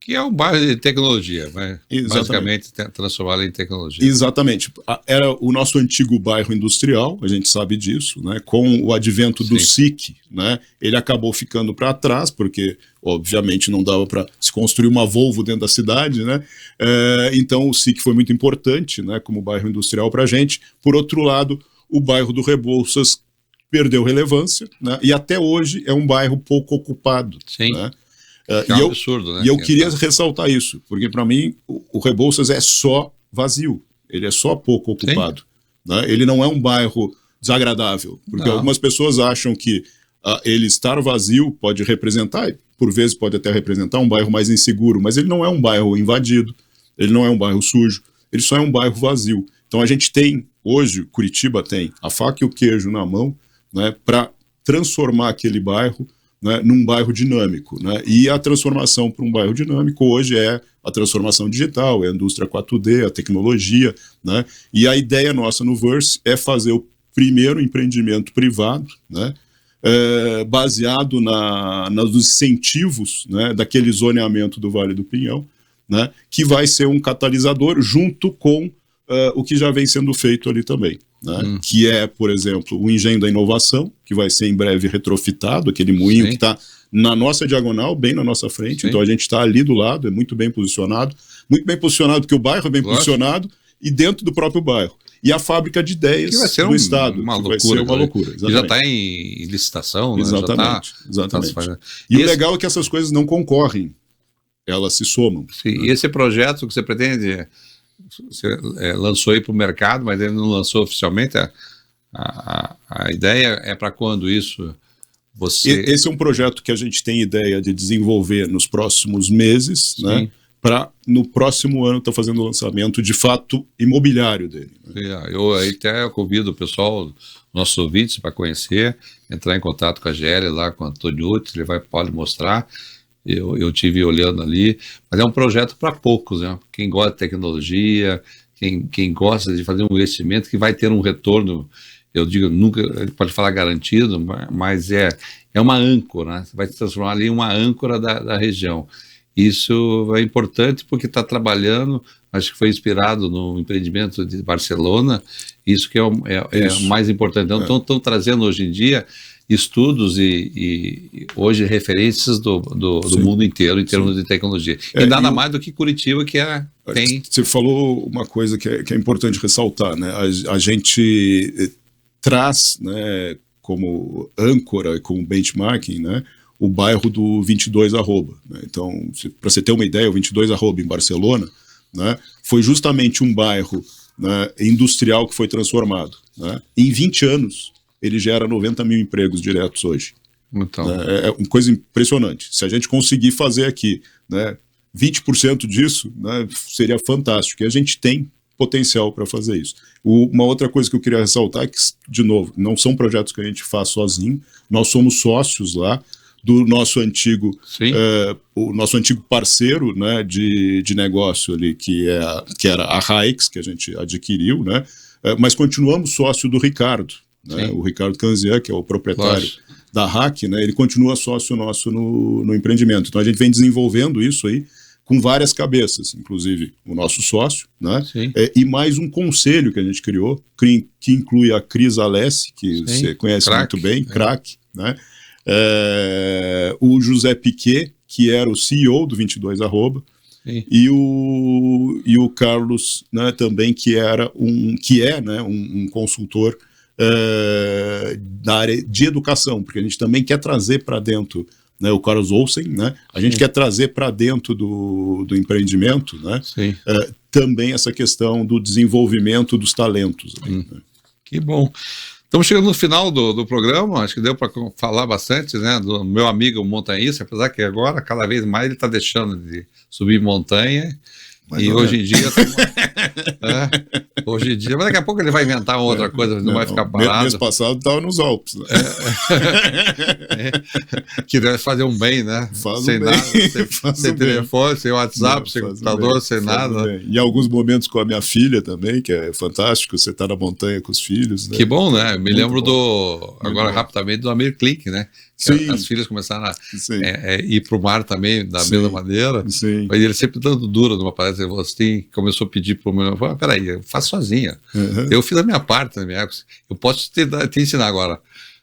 Que é um bairro de tecnologia, né? Basicamente transformá-lo em tecnologia. Exatamente. Era o nosso antigo bairro industrial, a gente sabe disso, né? Com o advento do SIC, né? Ele acabou ficando para trás, porque obviamente não dava para se construir uma Volvo dentro da cidade, né? Então o SIC foi muito importante, né, como bairro industrial para a gente. Por outro lado, o bairro do Rebouças perdeu relevância, né? E até hoje é um bairro pouco ocupado. Sim. Né? É um absurdo, né? E eu queria ressaltar isso, porque para mim o Rebouças é só vazio, ele é só pouco ocupado. Né? Ele não é um bairro desagradável, porque algumas pessoas acham que ele estar vazio pode representar, por vezes pode até representar um bairro mais inseguro, mas ele não é um bairro invadido, ele não é um bairro sujo, ele só é um bairro vazio. Então a gente tem, hoje, Curitiba tem a faca e o queijo na mão, né, para transformar aquele bairro, né, num bairro dinâmico, né? E a transformação para um bairro dinâmico hoje é a transformação digital, é a indústria 4D, a tecnologia, né? E a ideia nossa no Verse é fazer o primeiro empreendimento privado, né, baseado nos incentivos, né, daquele zoneamento do Vale do Pinhão, né, que vai ser um catalisador junto com o que já vem sendo feito ali também. Né? Que é, por exemplo, o Engenho da Inovação, que vai ser em breve retrofitado, aquele moinho que está na nossa diagonal, bem na nossa frente. Então a gente está ali do lado, é muito bem posicionado porque o bairro é bem posicionado e dentro do próprio bairro. E a fábrica de ideias do Estado, uma que loucura, vai ser uma loucura. Que já está em licitação, né? Exatamente. E o legal é que essas coisas não concorrem, elas se somam. Sim. Né? E esse projeto que você pretende... Você lançou aí para o mercado, mas ele não lançou oficialmente. A ideia é para quando isso? Esse é um projeto que a gente tem ideia de desenvolver nos próximos meses, né? para no próximo ano estar fazendo o lançamento de fato imobiliário dele. Eu até convido o pessoal, nossos ouvintes, para conhecer, entrar em contato com a GL lá, com o Antônio Uti, ele pode mostrar. Eu tive olhando ali, mas é um projeto para poucos, né? Quem gosta de tecnologia, quem gosta de fazer um investimento que vai ter um retorno, eu digo, nunca, ele pode falar garantido, mas é uma âncora, né? Você vai se transformar ali em uma âncora da região. Isso é importante porque está trabalhando, acho que foi inspirado no empreendimento de Barcelona, isso que é o mais importante. Então, estão trazendo hoje em dia estudos e hoje referências do mundo inteiro em termos de tecnologia. E nada mais do que Curitiba, que tem... Você falou uma coisa que é importante ressaltar, né? A gente traz, né, como âncora, como benchmarking, né, o bairro do 22 Arroba. Né? Então, para você ter uma ideia, o 22 Arroba em Barcelona, né, foi justamente um bairro, né, industrial que foi transformado. Né? Em 20 anos, ele gera 90 mil empregos diretos hoje. Então. É uma coisa impressionante. Se a gente conseguir fazer aqui, né, 20% disso, né, seria fantástico. E a gente tem potencial para fazer isso. Uma outra coisa que eu queria ressaltar é que, de novo, não são projetos que a gente faz sozinho, nós somos sócios lá do nosso antigo, o nosso antigo parceiro, né, de negócio ali, que era a Raix, que a gente adquiriu, né, mas continuamos sócio do Ricardo, né, o Ricardo Canzian, que é o proprietário da RAC, né, ele continua sócio nosso no empreendimento. Então a gente vem desenvolvendo isso aí com várias cabeças, inclusive o nosso sócio, né, e mais um conselho que a gente criou, que inclui a Cris Alessi, que você conhece muito bem, craque, né, o José Piquet, que era o CEO do 22 Arroba, e o Carlos, né, também, que é um consultor da área de educação, porque a gente também quer trazer para dentro, né, o Carlos Olsen, né, a gente quer trazer para dentro do empreendimento, né, também essa questão do desenvolvimento dos talentos. Né? Que bom. Estamos chegando no final do programa, acho que deu para falar bastante, né, do meu amigo montanhista, apesar que agora, cada vez mais, ele está deixando de subir montanha, mas hoje em dia... hoje em dia, mas daqui a pouco ele vai inventar outra coisa, não vai ficar parado. Mês passado estava nos Alpes. Né? Que deve fazer um bem, né? Sem nada, sem telefone, sem WhatsApp, sem computador, sem nada. Bem. E alguns momentos com a minha filha também, que é fantástico, você está na montanha com os filhos. Né? Que bom, né? Me lembro agora rapidamente do Amir Klink, né? As filhas começaram a ir para o mar também, da mesma maneira. Mas ele sempre dando duro numa palestra, ele falou assim, começou a pedir para o meu irmão, peraí, eu faço sozinha. Eu fiz a minha parte na minha época. Eu posso te ensinar agora.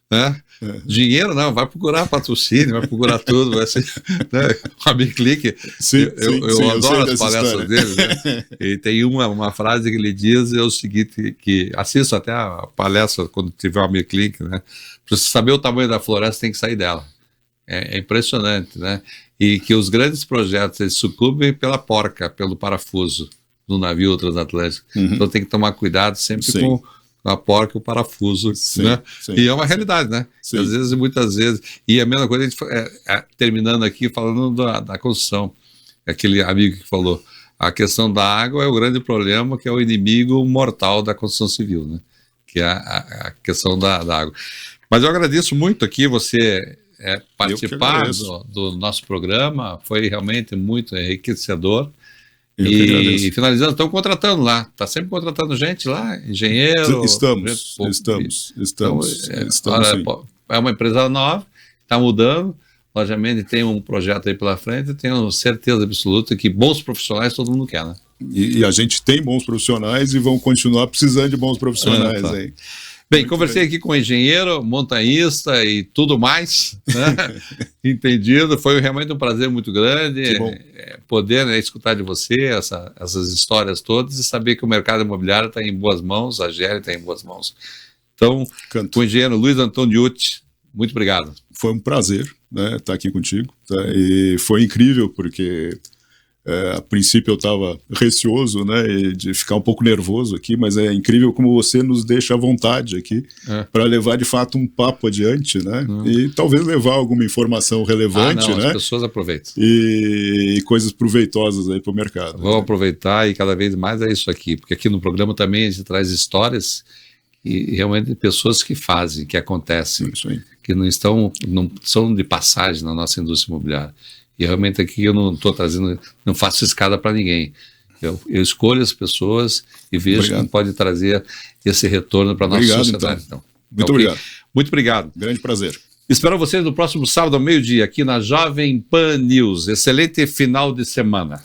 Né? Dinheiro não, vai procurar patrocínio, vai procurar tudo, vai ser, né? O Amir Klink, eu adoro as palestras dele, né? E tem uma frase que ele diz, é o seguinte, que assisto até a palestra quando tiver o Amir Klink, né? Para você saber o tamanho da floresta, tem que sair dela. É impressionante, né? E que os grandes projetos, eles sucumbem pela porca, pelo parafuso do navio transatlântico. Então tem que tomar cuidado sempre com a porca e o parafuso, né? E é uma realidade, né? Às vezes, muitas vezes, e a mesma coisa, a gente, terminando aqui, falando da construção, aquele amigo que falou, a questão da água é o grande problema, que é o inimigo mortal da construção civil, né? Que é a questão da água. Mas eu agradeço muito aqui você participar do nosso programa, foi realmente muito enriquecedor. E finalizando, estão contratando lá, está sempre contratando gente lá, engenheiro. Estamos. Então, é uma empresa nova, está mudando, logicamente tem um projeto aí pela frente, tenho certeza absoluta que bons profissionais todo mundo quer, né? E a gente tem bons profissionais e vão continuar precisando de bons profissionais aí. Bem, conversei aqui com o engenheiro, montanhista e tudo mais, né? Entendido, foi realmente um prazer muito grande poder, né, escutar de você essas histórias todas e saber que o mercado imobiliário está em boas mãos, a GL está em boas mãos. Então, com o engenheiro Luiz Antônio Uti, muito obrigado. Foi um prazer, né, estar aqui contigo, tá? E foi incrível porque A princípio eu estava receoso, né, de ficar um pouco nervoso aqui, mas é incrível como você nos deixa à vontade aqui para levar de fato um papo adiante, né, e talvez levar alguma informação relevante, né, as pessoas aproveitam. E coisas proveitosas aí para o mercado. Vamos aproveitar e cada vez mais é isso aqui, porque aqui no programa também a gente traz histórias e realmente pessoas que fazem, que acontecem, que não são de passagem na nossa indústria imobiliária. E realmente aqui eu não estou trazendo, não faço escada para ninguém. Eu escolho as pessoas e vejo quem pode trazer esse retorno para a nossa sociedade. Então. Muito obrigado. Muito obrigado. Grande prazer. Espero vocês no próximo sábado ao meio-dia aqui na Jovem Pan News. Excelente final de semana.